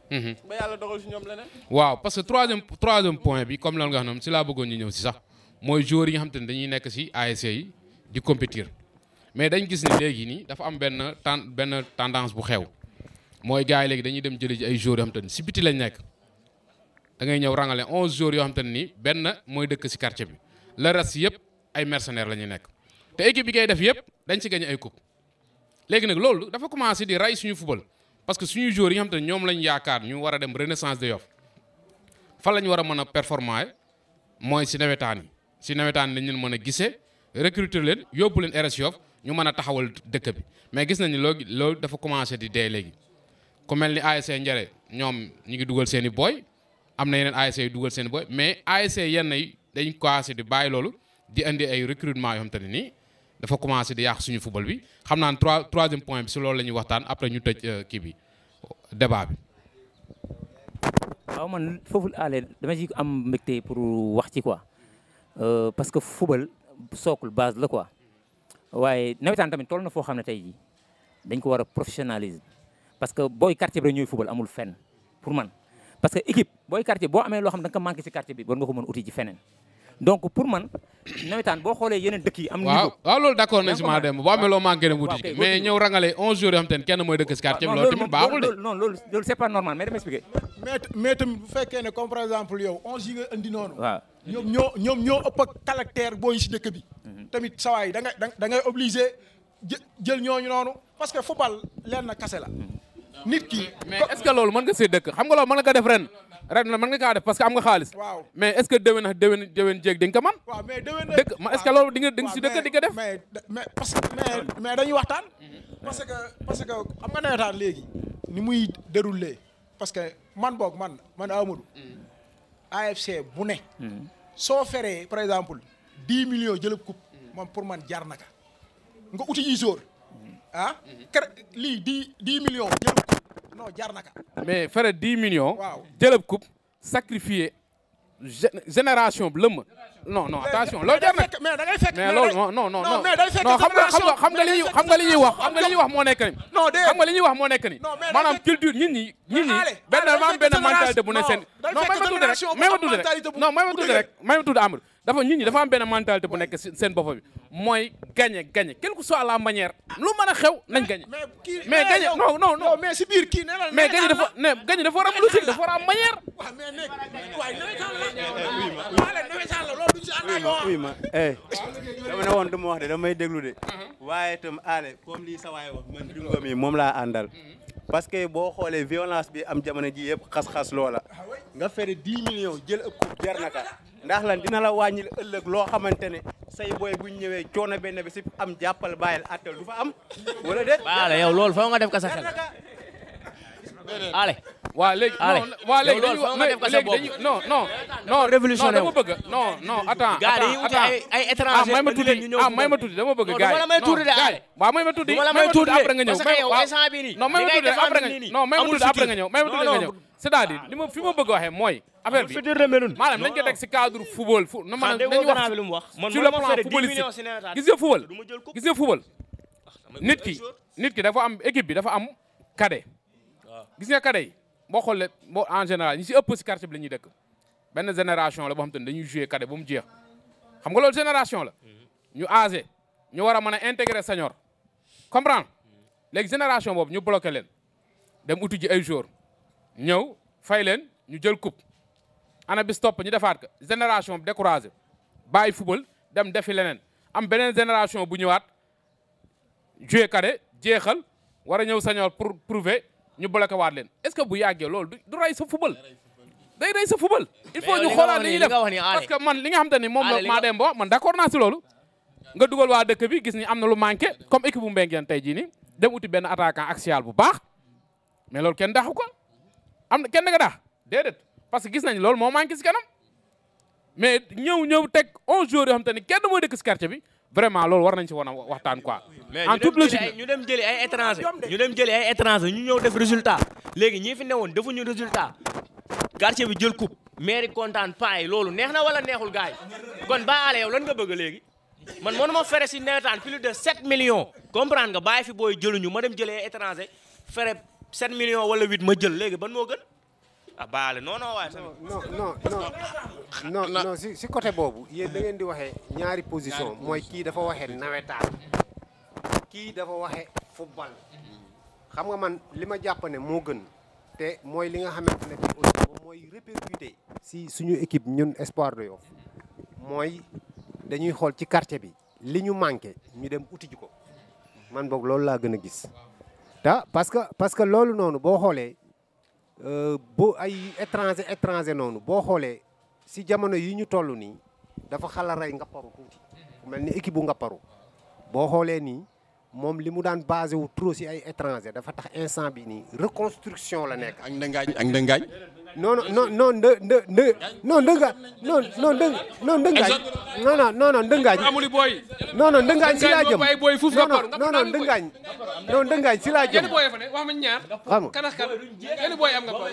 [SPEAKER 7] ba yàlla dogal si ñoom leneen
[SPEAKER 1] waaw parce que troisième point bi comme lan nga xam ne si laa bëggoon ñu ñëw si sax mooy joueurs yi nga xam te ne dañuy nekk si ASC yi di compétir mais dañ gis ne léegi nii dafa am benn tendance bu xew mooy gars yi léegi dañuy dem jëli ji ay joueurs yoo xam te ne si biti lañ nekk da ngay ñëw rangale 11 joueurs yoo xam te ne nii benn mooy dëkk si quartier bi le reste yëpp ay mercenaires la ñuy nekk te équipe bi ngay def yëpp dañ si gagné ay coupe léegi nag loolu dafa commencé di ray suñu football parce que suñu joueurs yi nga xam te ne ñoom lañ yaakaar ñu war a dem renaissance de Yoff fan lañ war a mën a performer mooy si nawetaan yi si nawetaan lañ leen mën a gisee recruter leen yóbbu leen RS Yoff ñu mën a taxawal dëkk bi mais gis nañ ni loolu dafa commencé di dee léegi ku mel ni ASC Njare ñoom ñu ngi dugal seen i booy am na yeneen ASC yu dugal seen i booy mais ASC yenn yi dañ commencé di bàyyi loolu di indi ay recrutement yoo xam te ne nii dafa commencé di yàq suñu football bi xam naa ne troisième point bi si loolu la ñuy waxtaan après ñu tëj kii bi débat bi.
[SPEAKER 2] waaw man foofu aale dama ci am mbégte pour wax ci quoi parce que football socle base la quoi waaye nawetaan tamit toll na foo xam ne tey jii dañ ko war a professionnaliser parce que booy quartier bi rek ñooy football amul fenn pour man parce que équipe booy quartier boo amee loo xam ne da nga ko manqué ci quartier bi war nga ko mën uti ci feneen
[SPEAKER 10] donc pour man nawetaan boo xoolee yeneen dëkk yi am niveau
[SPEAKER 1] waaw loolu d'accord nañ si maa dem boo amee loo manqué dem wuti ci mais ñëw rangale 11 jours yoo xam te ne kenn mooy dëkk si quartier bi loolu tamit baaxul de
[SPEAKER 10] non loolu c'est pas normal mais dama expliquer
[SPEAKER 9] mais tamit bu fekkee ne comme par exemple yow 11 yi nga indi noonu
[SPEAKER 10] waaw
[SPEAKER 9] ñoom ñoo ëpp ak caractère booy si dëkk bi tamit sawaay da ngay obligé jël ñooñu noonu parce que football leen na kase la nit ki
[SPEAKER 11] mais est-ce que loolu mën nga see dëkk xam nga loolu mën nga ko def ren na mën nga kaa def parce que am nga xaalis
[SPEAKER 9] waaw
[SPEAKER 11] mais est-ce que déwén jéeg di nga ko mën
[SPEAKER 9] waaw mais déwén
[SPEAKER 11] dëkk est-ce que loolu di nga si dëkk di ko def
[SPEAKER 9] mais dañuy waxtaan parce que xam nga nawetaan léegi ni muy déroulé parce que man Amadou AFC bu ne soo feree par exemple 10 millions jëlëb coupe moom pour man jar naka nga uti yi sóor lii 10 millions jëlëb coupe non jar naka
[SPEAKER 11] mais fere 10 millions
[SPEAKER 9] waaw
[SPEAKER 11] jëlëb coupe sacrifier génération bi lëmm non attention loolu jar na
[SPEAKER 9] mais da ngay fekk
[SPEAKER 11] mais loolu non
[SPEAKER 9] mais day fekk
[SPEAKER 11] xam nga li ñuy wax moo nekk ni xam nga li ñuy wax moo nekk ni maanaam culture nit ñi benn dafa am benn mentalité bu ne seen non may ma tudd Amadou dafa nit ñi dafa am benn mentalité bu nekk seen bopp bi mooy gagner quelle que soit la manière lu mën a xew nañ gagner mais gagner non
[SPEAKER 9] mais si biir kii
[SPEAKER 11] mais gagner dafa war a am logique dafa war a am manière
[SPEAKER 12] oui ma dama ne woon du ma wax de damay déglu de waaye itam ale comme lii sa waay wax man Bingo mi moom laa àndal parce que boo xoolee violence bi am jamono ji yëpp xas-xas loola nga fere 10 millions jël ëpp coupe jar naka ndax lan dina la wàññil ëllëg loo xamante ne say booy buñ ñëwee coono benn bi si am jàppal bàyyil attel du fa am wala déet
[SPEAKER 6] ale yow loolu foo nga def ka sa xel ale
[SPEAKER 11] waa léegi non révolutionnaire dama bëgg non attends
[SPEAKER 6] ay étranger
[SPEAKER 11] may ma tuuti dama bëgg gaay waaw may ma tuuti après nga ñëw non may ma tuuti après nga ñëw c'est-à-dire li ma fi ma bëgg waxee mooy affaire bi maanaam nañ ko teg si cadre football nañu wax sur le plan footballistique gis nga football nit ki dafa am équipe bi dafa am cadet gis nga cadet yi boo xoolee en général ñi si ëpp si quartier bi la ñuy dëkk benn génération la boo xam te ne dañuy jouer cadet ba mu jeex xam nga loolu génération la ñu âgé ñu war a mën a intégrer senior comprendre léegi génération boobu ñu bloqué leen dem uti ji ay joueurs ñëw fay leen ñu jël coupe ana bis topp ñu defaat ko génération bi découragé bàyyi football dem defi leneen am beneen génération bu ñëwaat jouer cadet jeexal war a ñëw senior pour prouver ñu bloqué waat leen est-ce que bu yàggee loolu du rey sa football day rey sa football il faut ñu xoolaat li ñuy def parce que man li nga xam te ni moom la maa dem ba man d'accord naa si loolu nga dugal waa dëkk bi gis ni am na lu manqué comme équipe bu Mbengeen tey jii ni dem uti benn attaquant axial bu baax mais loolu kenn daxu ko am na kenn nga dax déedéet parce que gis nañ loolu moo manqué si kanam mais ñëw teg 11 jours yoo xam te ni kenn mooy dëkk si quartier bi vraiment loolu war nañ si wan a waxtaan quoi. en toute logique
[SPEAKER 6] ñu dem jëli ay étranger ñu ñëw def résultat léegi ñi fi newoon defuñu résultat quartier bi jël coupe mairie kontaan paay loolu neex na wala neexul gars yi kon baale yow lan nga bëgg léegi man mënuma fere si nawetaan plus de 7 millions comprendre nga bàyyi fi booy jëluñu ma dem jëlee étranger fere 7 millions wala 8 ma jël léegi ban moo gën ah baale non waaye
[SPEAKER 3] non si côté boobu yéen da ngeen di waxee ñaari position mooy kii dafa waxee nawetaan kii dafa waxee football xam nga man li ma jàpp ne moo gën te mooy li nga xamante ne moom mooy répercuté si suñu équipe ñun Espoir de Yoff mooy dañuy xool ci quartier bi li ñu manqué ñu dem uti ji ko man boog loolu laa gën a gis te parce que loolu noonu boo xoolee boo ay étranger noonu boo xoolee si jamono yi ñu toll nii dafa xala rey Ngapparu tuuti mel ni équipe bu Ngapparu boo xoolee nii moom li mu daan basé wu trop si ay étranger dafa tax instant bi nii reconstruction la nekk.
[SPEAKER 7] ak ndëngaañ
[SPEAKER 3] non ndëngaañ
[SPEAKER 11] amuli boy
[SPEAKER 3] non ndëngaañ si laa jëm
[SPEAKER 11] boy fuuf Ngapparu
[SPEAKER 3] non ndëngaañ si laa jëm
[SPEAKER 11] boy fa ne wax ma ñaar
[SPEAKER 3] xam
[SPEAKER 11] kan yenn boy am nga ko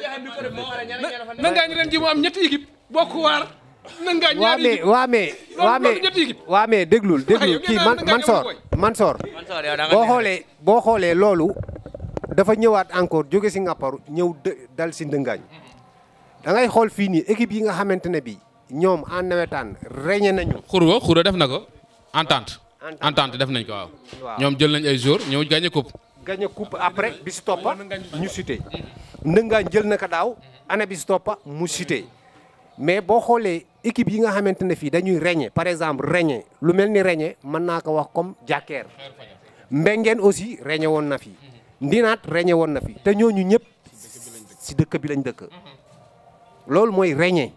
[SPEAKER 11] ndëngaañ ren ji mu am ñetti équipe bokk waar
[SPEAKER 3] waa mais déglul kii Mansoor boo xoolee loolu dafa ñëwaat encore jóge si Ngapparu ñëw dal si ndëngaañ da ngay xool fii nii équipe yi nga xamante ne bi ñoom en nawetaan régné nañu.
[SPEAKER 1] xura def na ko entente def nañ ko waaw. ñoom jël nañ ay jours ñëw gagné coupe.
[SPEAKER 3] gagné coupe après bi si toppa ñu cité. Ndëngaan jël na ko daaw année bi si toppa mu cité mais boo xoolee équipe yi nga xamante ne fii dañuy régné par exemple régné lu mel ni régné mën naa ko wax comme Jàkkeer Mbengeen aussi régné woon na fi Ndinaat régné woon na fi te ñooñu ñëpp si dëkk bi lañ dëkk loolu mooy régné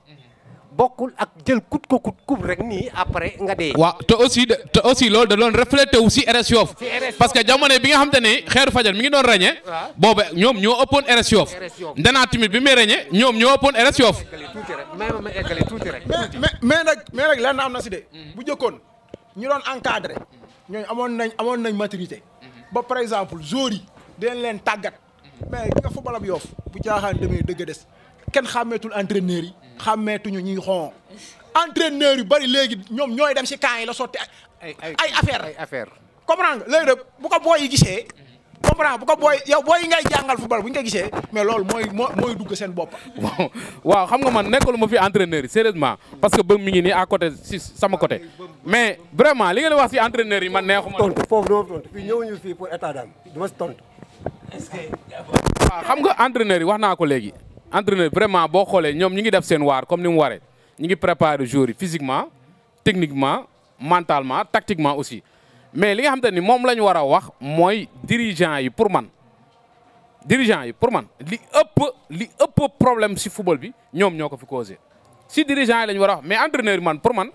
[SPEAKER 3] bokkul ak jël coupe rek nii après nga dee.
[SPEAKER 1] waaw te aussi loolu da doon reflété wu si RS Yoff parce que jamono bi nga xam te ne Xeeru Fajar mi ngi doon ràññee. boobu ñoom ñoo ëppoon RS Yoff. Ndenaat tamit bi muy ràññee ñoom ñoo ëppoon RS Yoff.
[SPEAKER 3] ma eggale tuuti rek.
[SPEAKER 9] mais nag lenn am na si de. bu njëkkoon ñu doon encadré ñooñu amoon nañ maturité. ba par exemple joueurs yi dinañ leen tàggat. mais ki nga football ab Yoff bu caaxaan demee dëgg des kenn xàmmeetul entraîneurs yi. xàmmeetuñu ñuy xon entraîneur yu bari léegi ñoom ñooy dem si camp yi la sotti ay affaire comprendre nga léegi nag bu ko booy yi gisee comprendre bu ko booy yow booy yi ngay jàngal football bu ñu ko gisee mais loolu mooy dugg seen bopp.
[SPEAKER 11] waaw xam nga man nekkul ma fi entraîneur yi sérieusement parce que ba mi ngi nii à côté si sama côté mais vraiment li ngeen wax si entraîneur yi man neexuma.
[SPEAKER 8] tontu foofu dama tontu fii ñëwuñu fii pour état d'âme dama si tontu.
[SPEAKER 11] waaw xam nga entraîneur yi wax naa ko léegi. entraîneur vraiment boo xoolee ñoom ñi ngi def seen waar comme ni mu waree ñi ngi préparer joueurs yi physiquement techniquement mentalement tactiquement aussi mais li nga xamante ni moom la ñu war a wax mooy dirigeant yi pour man li ëpp problème si football bi ñoom ñoo ko fi causé si dirigeant yi la ñu war a wax mais entraîneur yi man pour man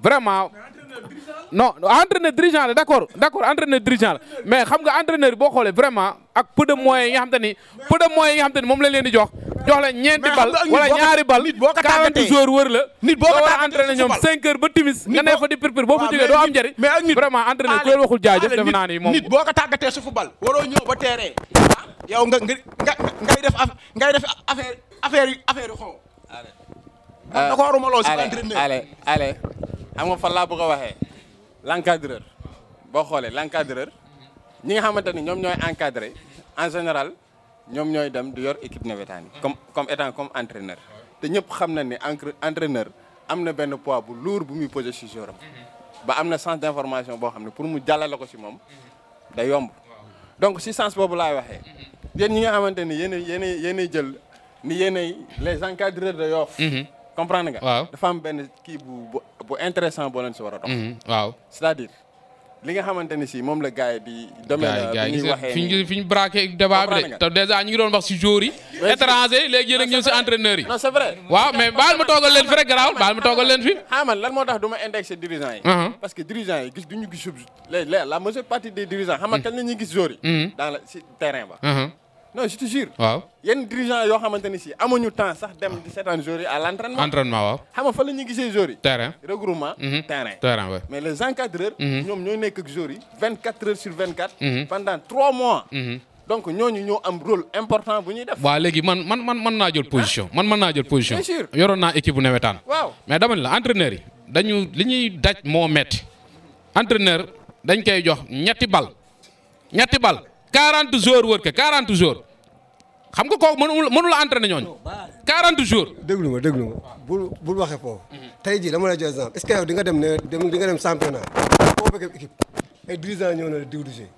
[SPEAKER 11] vraiment non entraîneur dirigeant la d'accord entraîneur dirigeant la mais xam nga entraîneur yi boo xoolee vraiment ak peu de moyens yi nga xamante ni moom lañ leen di jox leen ñeenti bal wala ñaari bal 40 jours wër la nit boo war a entraîner ñoom 5 heures ba timis nga ne fa di pirpir boo fa jógee doo am njëriñ vraiment entraîneur ku leen waxul jaajëf defe naa ni moom
[SPEAKER 9] nit boo ko tàggatee su football waroo ñëw ba terrain yow ngay def affaire yu xaw da ko waruma lool si entraîneur
[SPEAKER 7] allez xam nga fan laa bëgg a waxee l'encadreur boo xoolee l'encadreur ñi nga xamante ni ñoom ñooy encadré en général ñoom ñooy dem di yor équipe navétane yi comme étant comme entraîneur te ñëpp xam na ni entraîneur am na benn poids bu lourd bu muy posé si jouram ba am na sens d'information boo xam ne pour mu jàllale ko si moom day yomb donc si sens boobu laay waxee yéen ñi nga xamante ni yéenay jël ni yéenay les encadreurs de Yoff comprendre nga.
[SPEAKER 1] waaw
[SPEAKER 7] dafa am benn kii bu intéressant boo leen si war a dox.
[SPEAKER 1] waaw
[SPEAKER 7] c'est-à-dire li nga xamante ni si moom la gars yi di. domaine bi ñuy waxee
[SPEAKER 1] fi ñu braqué débat bi de te déjà ñu ngi doon wax si joueurs yi. étranger léegi yéen a ngi ñëw si entraîneurs yi.
[SPEAKER 7] non c'est vrai.
[SPEAKER 1] waaw mais baal ma toogal leen fi rek garaawul baal ma toogal leen fi.
[SPEAKER 7] man lan moo tax du ma indexé dirigeants yi. parce que dirigeants yi du ñu gis la majeure partie des dirigeants xam nga kañ la ñuy gis joueurs yi. dans le si terrain ba. non je te jure.
[SPEAKER 1] waaw
[SPEAKER 7] yenn dirigeants yoo xamante ni si amuñu temps sax dem di seetaan joueurs yi à l'entraînement.
[SPEAKER 1] waaw.
[SPEAKER 7] xam nga fa la ñuy gisee joueurs yi.
[SPEAKER 1] terrain
[SPEAKER 7] regroupement.
[SPEAKER 1] terrain ouais.
[SPEAKER 7] mais les encadreurs. ñoom ñooy nekk ak joueurs yi 24 heures sur 24. pendant 3 mois. donc ñooñu ñoo am rôle important bu ñuy def.
[SPEAKER 1] waaw léegi man naa jël position
[SPEAKER 7] bien sûr
[SPEAKER 1] yoroon naa équipe bu nawetaan.
[SPEAKER 7] waaw
[SPEAKER 1] mais dama ne la entraîneurs yi dañu li ñuy daj moo metti entraîneur dañ koy jox ñetti bal 40 jours wër ko 40 jours xam nga kooku mënu la entraîner ñooñu 40 jours.
[SPEAKER 8] déglu ma bul waxee foofu. tey jii dama lay jox exemple est-ce que yow di nga dem championnat boo bëggee équipe ay dirigeants ñëw na la diw du jeu.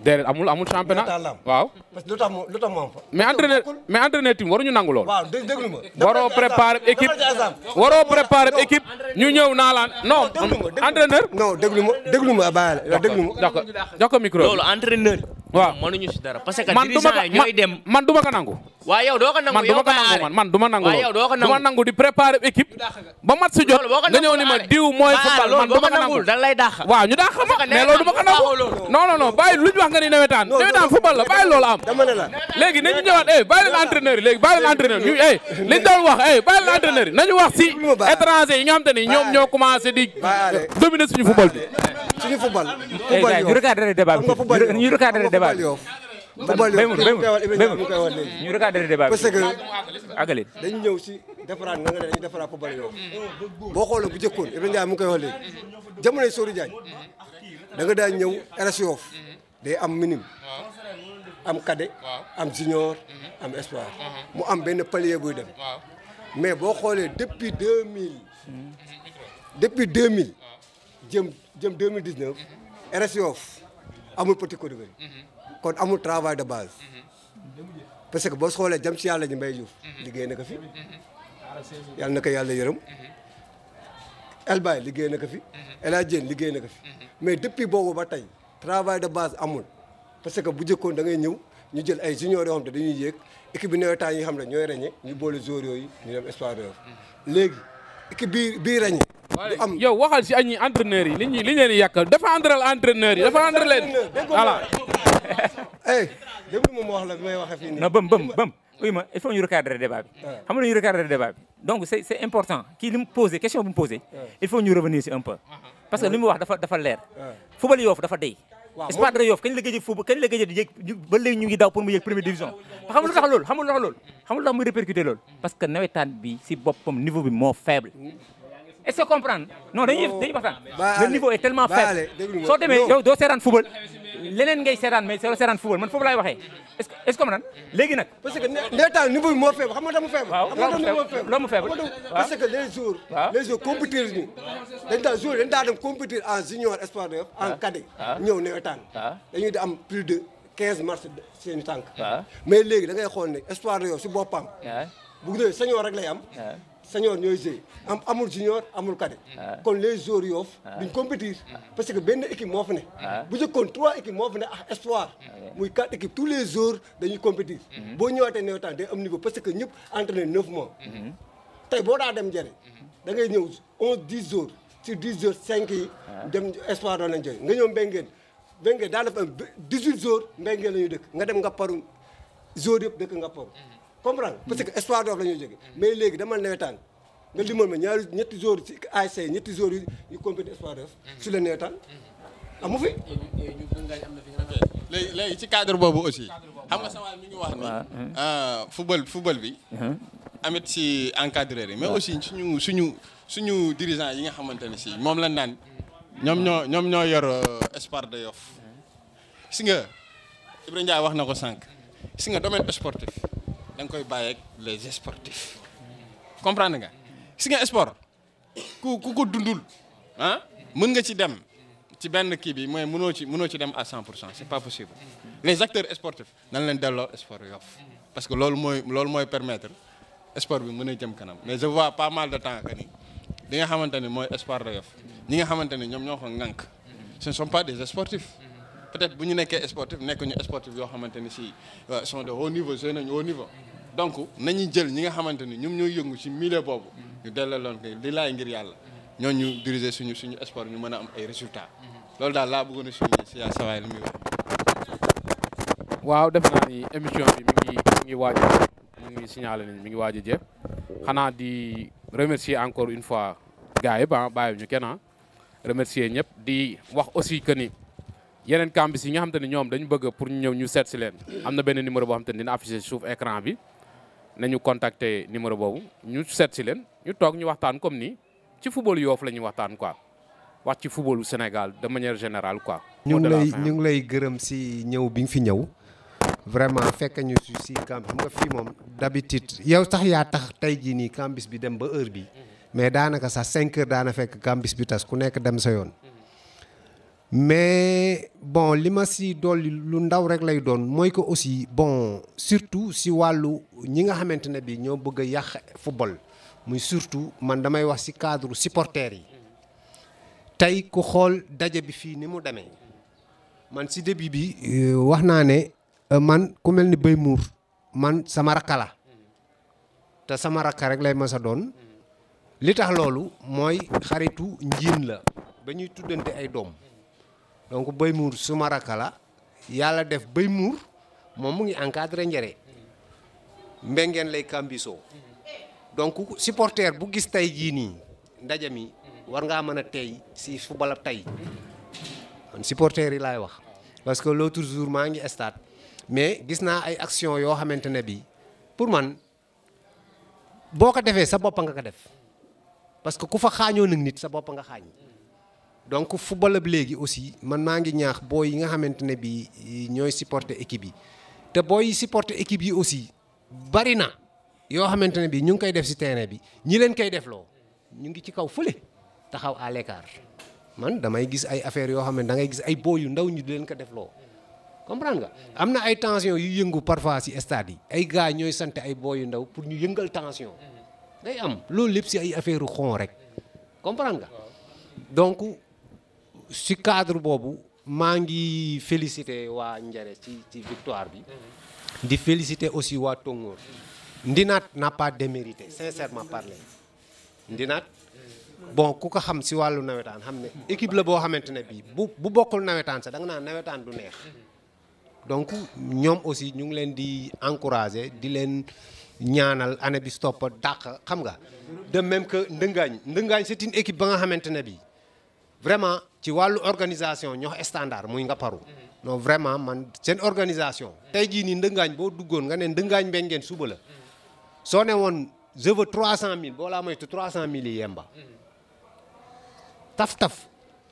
[SPEAKER 11] déedéet amul championnat waaw.
[SPEAKER 8] parce que lu tax mu am fa.
[SPEAKER 11] mais entraîneur team waruñu nangu lool.
[SPEAKER 8] waaw déglu ma.
[SPEAKER 11] waroo préparer équipe ñu ñëw naa laan non. entraîneur.
[SPEAKER 8] non déglu ma bàyyi la déglu ma.
[SPEAKER 11] jox ko micro.
[SPEAKER 6] loolu entraîneur.
[SPEAKER 11] waaw
[SPEAKER 6] mënuñu si dara parce que dirigeant yi ñooy dem.
[SPEAKER 11] man duma ko nangu.
[SPEAKER 6] waaw yow doo ko nangu
[SPEAKER 11] man duma nangu
[SPEAKER 6] waaw yow doo ko nangu
[SPEAKER 11] duma nangu di préparer équipe. ba mat si jot nga ñëw ni ma diw mooy football man duma ko nangu.
[SPEAKER 6] dan lay dàq.
[SPEAKER 11] waaw ñu dàq ma mais loolu duma ko nangu. non bàyyi lu ñu wax nga ni nawetaan football la bàyyi loolu am.
[SPEAKER 8] dama ne la
[SPEAKER 11] léegi nañu ñëwaat bàyyi leen entraîneur yi léegi bàyyi leen entraîneur ñu liñ doon wax bàyyi leen entraîneur yi nañu wax si étranger yi nga xam te ni ñoom ñoo commencé di dominer suñu football bi.
[SPEAKER 8] suñu football.
[SPEAKER 10] ñu recadrer débat bi ñu recadrer débat bi. ñu recadrer débat bi
[SPEAKER 8] parce que
[SPEAKER 10] àggali
[SPEAKER 8] dañu ñëw si defaraat nga ne dañuy defaraat football yow boo xoolee bu jëkkoon Ibrahima Ndiaye mu ngi koy wax léegi jamonoy Sori Diagne da nga daan ñëw RS Yoff day am minime am cadet am junior am espoir mu am benn palier buy dem mais boo xoolee depuis 2000 jëm 2019 RS Yoff amul petit catégorie kon amul travail de base parce que boo xoolee jëm si yàlla ji Mbaye Diouf liggéey na ko fi yàlla na ko yàlla yërëm El Baye liggéey na ko fi El Hadj Diène liggéey na ko fi mais depuis boobu ba tey travail de base amul parce que bu njëkkoon da ngay ñëw ñu jël ay juniors yoo xam ne dañuy yéeg équipe bi nawetaan yi xam ne ñooy ràññee ñu boole joueurs yooyu ñu dem espoir de Yoff léegi équipe bii ràññee. du am
[SPEAKER 11] yow waxal si añi entraîneurs yi li leen di yàqal dafa andral entraîneurs yi dafa andral leen voilà.
[SPEAKER 8] déglu ma wax la bi may waxee fii nii.
[SPEAKER 10] non bëm oui ma il faut ñu recadrer débat bi. xam nga ñu recadrer débat bi donc c'est important kii li mu posé question bi mu posé. il faut ñu revenir si un peu. parce que li mu wax dafa leer. football Yoff dafa dey. Espoir de Yoff kañ la gëj a football kañ la gëj a yéeg ba léegi ñu ngi daw pour mu yéeg première division. xam nga lu tax loolu xam nga lu tax muy répercuter loolu. parce que nawetaan bi si boppam niveau bi moo faible. est-ce que comprendre non dañuy waxtaan. le niveau est tellement faible. soo demee yow doo seetaan football. leneen ngay seetaan mais soo seetaan football man foofu laay waxee est-ce que comprendre léegi nag.
[SPEAKER 8] parce que nawetaan niveau bi moo faible xam nga dama faible.
[SPEAKER 10] waaw loo mu faible
[SPEAKER 8] parce que les jours compétir ñu dañ daa dem compétir en junior Espoir de Yoff en cadet. ñëw nawetaan. dañuy di am plus de 15 matchs seen tànk. mais léegi da ngay xool ne Espoir de Yoff si boppam. bu dee senior rek lay am. senior ñooy joué amul junior amul cadet. kon les joueurs Yoff duñ compétir parce que benn équipe moo fi ne. bu njëkkoon 3 équipes moo fi ne ak espoir. muy 4 équipes tous les jours dañuy compétir. boo ñëwaatee nawetaan day am niveau parce que ñëpp entraîné 9 mois. tey boo daa dem njëriñ da ngay ñëw 10 jours sur 10 jours 5 yi. dem espoir doon lañ jëriñ nga ñëw Mbengueen daa def am 18 jours Mbengueen la ñuy dëkk nga dem nga paru jours yëpp dëkk nga paru. comprendre parce que espoir doof la ñuy jóge mais léegi dama nawetaan nga limal ma ñetti jours ci ASC ñetti jours yu compété espoir doof su la nawetaan amu fi.
[SPEAKER 7] léegi ci cadre boobu aussi xam nga sama mi ngi wax ni football bi amit si encadreur yi mais aussi suñu dirigeant yi nga xamante ne si moom lañ naan ñoom ñoo yor espoir de Yoff si nga Ibrahima Ndiaye wax na ko sànq si nga domaine sportif da nga koy bàyyi ak les sportifs comprendre nga si nga sport ku ko dundul mën nga ci dem ci benn kii bi mooy mënoo ci dem à 100% c'est pas possible les acteurs sportifs nan leen delloo Espoir Yoff parce que loolu mooy permettre sport bi mën a jëm kanam mais je vois pas mal de temps que ni li nga xamante ni mooy Espoir de Yoff ñi nga xamante ni ñoom ñoo ko ŋànk ce ne sont pas des sportifs peut-être bu ñu nekkee sportif nekk ñu sportif yoo xamante ni si sont de haut niveau joué nañu haut niveau donc nañuy jël ñi nga xamante ni ñoom ñooy yëngu ci milieu boobu ñu delloo loon ko li laay ngir yàlla ñoo ñu diriger suñu sport ñu mën a am ay résultats loolu daal laa bëggoon a souligner si yaa sawaay li muy wax.
[SPEAKER 11] waaw def naa ni émission bi mi ngi waaj mu ngi signalé nañ mi ngi waaj a jeex xanaa di remercier encore une fois gars yi bàyyi ñu kenn remercier ñëpp di wax aussi que ni yeneen campus yi nga xam te ne ñoom dañu bëgg pour ñu ñëw ñu seet si leen am na benn numéro boo xam te ne dina affiché suuf écran bi nañu contacter numéro boobu ñu seet si leen ñu toog ñu waxtaan comme ni ci football Yoff la ñuy waxtaan quoi wax ci footballu Sénégal de manière générale quoi.
[SPEAKER 3] ñu ngi lay gërëm si ñëw bi nga fi ñëw vraiment fekk ñu si camp xam nga fii moom d'habitude yow sax yaa tax tey jii nii campus bi dem ba heure bi mais daanaka sax 5 heures daana fekk campus bi tas ku nekk dem sa yoon. mais bon li ma si dolli lu ndaw rek lay doon mooy que aussi bon surtout si wàllu ñi nga xamante ne bi ñoo bëgg a yàq football muy surtout man damay wax si cadre supporters yi tey ku xool daje bi fii ni mu demee man si début bi wax naa ne man ku mel ni Bay Mour man sama rakka la te sama rakka rek lay mës a doon li tax loolu mooy xaritu njiin la ba ñuy tuddante ay doom donc Bay Mour suma rakka la yàlla def Bay Mour moom mu ngi encadré njëre Mbengueen lay kambisoo donc supporter bu gis tey jii nii ndaje mi war ngaa mën a tey si football ab tey man supporter yi laay wax parce que l'autre jour maa ngi stade mais gis naa ay action yoo xamante ne bi pour man boo ko defee sa bopp nga ko def parce que ku fa xaañoo nag nit sa bopp nga xaañ donc football bi léegi aussi man maa ngi ñaax booy yi nga xamante ne bi ñooy supporter équipe yi te booy yi supporter équipe yi aussi bari na yoo xamante ne bii ñu ngi koy def si terrain bi ñi leen koy defloo ñu ngi ci kaw fële taxaw à l'écart man damay gis ay affaires yoo xam ne da ngay gis ay booy yu ndaw ñu di leen ko defloo comprendre nga. am na ay tension yu yëngu parfois si stade yi ay gars ñooy sant ay booy yu ndaw pour ñu yëngal tension day am loolu lépp si ay affaire xon rek comprendre nga. donc si cadre boobu maa ngi féliciter waa Njare ci victoire bi di féliciter aussi waa Tongoor. Ndinaat n'a pas démérité sincèrement parler Ndinaat bon ku ko xam si wàllu nawetaan xam ne équipe la boo xamante ne bii bu bokkul nawetaan sax da nga naan nawetaan du neex donc ñoom aussi ñu ngi leen di encourager di leen ñaanal année bi stop dàq xam nga. de même que Ndëngaañ c'est une équipe ba nga xamante ne bii vraiment ci wàllu organisation ñoo standard muy nga paru non vraiment man seen organisation tey jii nii Ndëngaañ boo duggoon nga ne Ndëngaañ Mbengeen suba la. soo ne woon je veux 300 000 boo laa moytu 300 000 yi yemba taf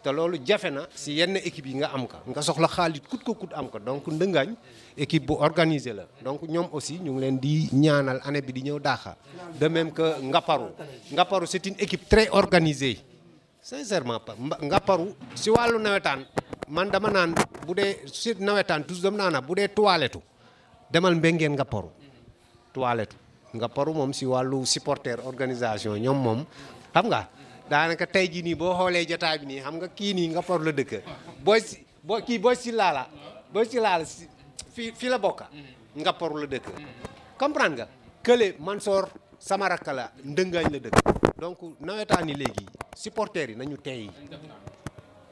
[SPEAKER 3] te loolu jafe na si yenn équipe yi nga am ka nga soxla xaalis kut ko kut am ko donc Ndëngaañ équipe bu organisée la donc ñoom aussi ñu ngi leen di ñaanal année bi di ñëw daaxa de même que Ngaparu c'est une équipe très organisée sincèrement Ngaparu si wàllu nawetaan man dama naan bu dee si nawetaan toujours dama naan bu dee toilettu demal Mbengeen Ngaparu toilettu Ngaparu moom si wàllu supporter organisation ñoom moom xam nga daanaka tey jii nii boo xoolee jotaay bi nii xam nga kii nii Ngaparu la dëkk booy si laala fii la bokka Ngaparu la dëkk comprendre nga kële Mansoor sama rakk la Ndëngaañ la dëkk donc nawetaan yi léegi supporters yi nañu teey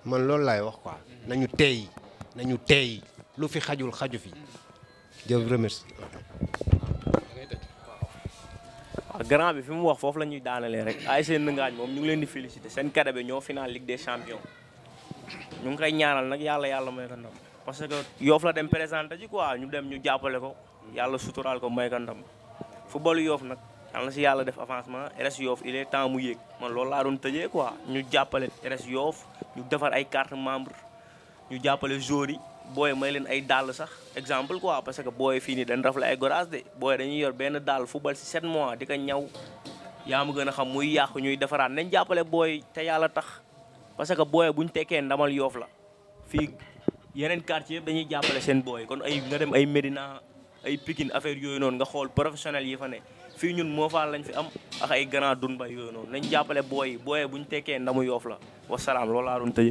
[SPEAKER 3] man loolu laay wax quoi nañu teey lu fi xaju fi je vous remercie.
[SPEAKER 6] grand bi fi mu wax foofu la ñuy daanalee rek ASC Ndëngaañ moom ñu ngi leen di féliciter seen cadet bi ñoo final Ligue des Champions ñu ngi koy ñaanal nag yàlla may ko ndam parce que Yoff la dem présenté ji quoi ñu dem ñu jàppale ko yàlla suturaal ko may ko ndam footballu Yoff nag yàlla na si yàlla def avancement RS Yoff il est temps mu yéeg man loolu laa doon tëjee quoi ñu jàppale RS Yoff ñu defar ay carte membre ñu jàppale joueurs yi booy may leen ay dàll sax exemple quoi parce que booy fii nii dañ rafle ay goraas de booy dañuy yor benn dàll football si 7 mois di ko ñaw yaa ma gën a xam muy yàqu ñuy defaraat nañ jàppale booy te yàlla tax parce que booy buñ tekkee ndamal Yoff la fii yeneen quartier yëpp dañuy jàppale seen booy kon ay nga dem ay Médina ay Pikine affaire yooyu noonu nga xool professionnel yi fa ne fii ñun moo faal lañ fi am ak ay grand dun bay yooyu noonu nañ jàppale booy buñ tekkee ndamu Yoff la wasalaam loolu laa doon tëj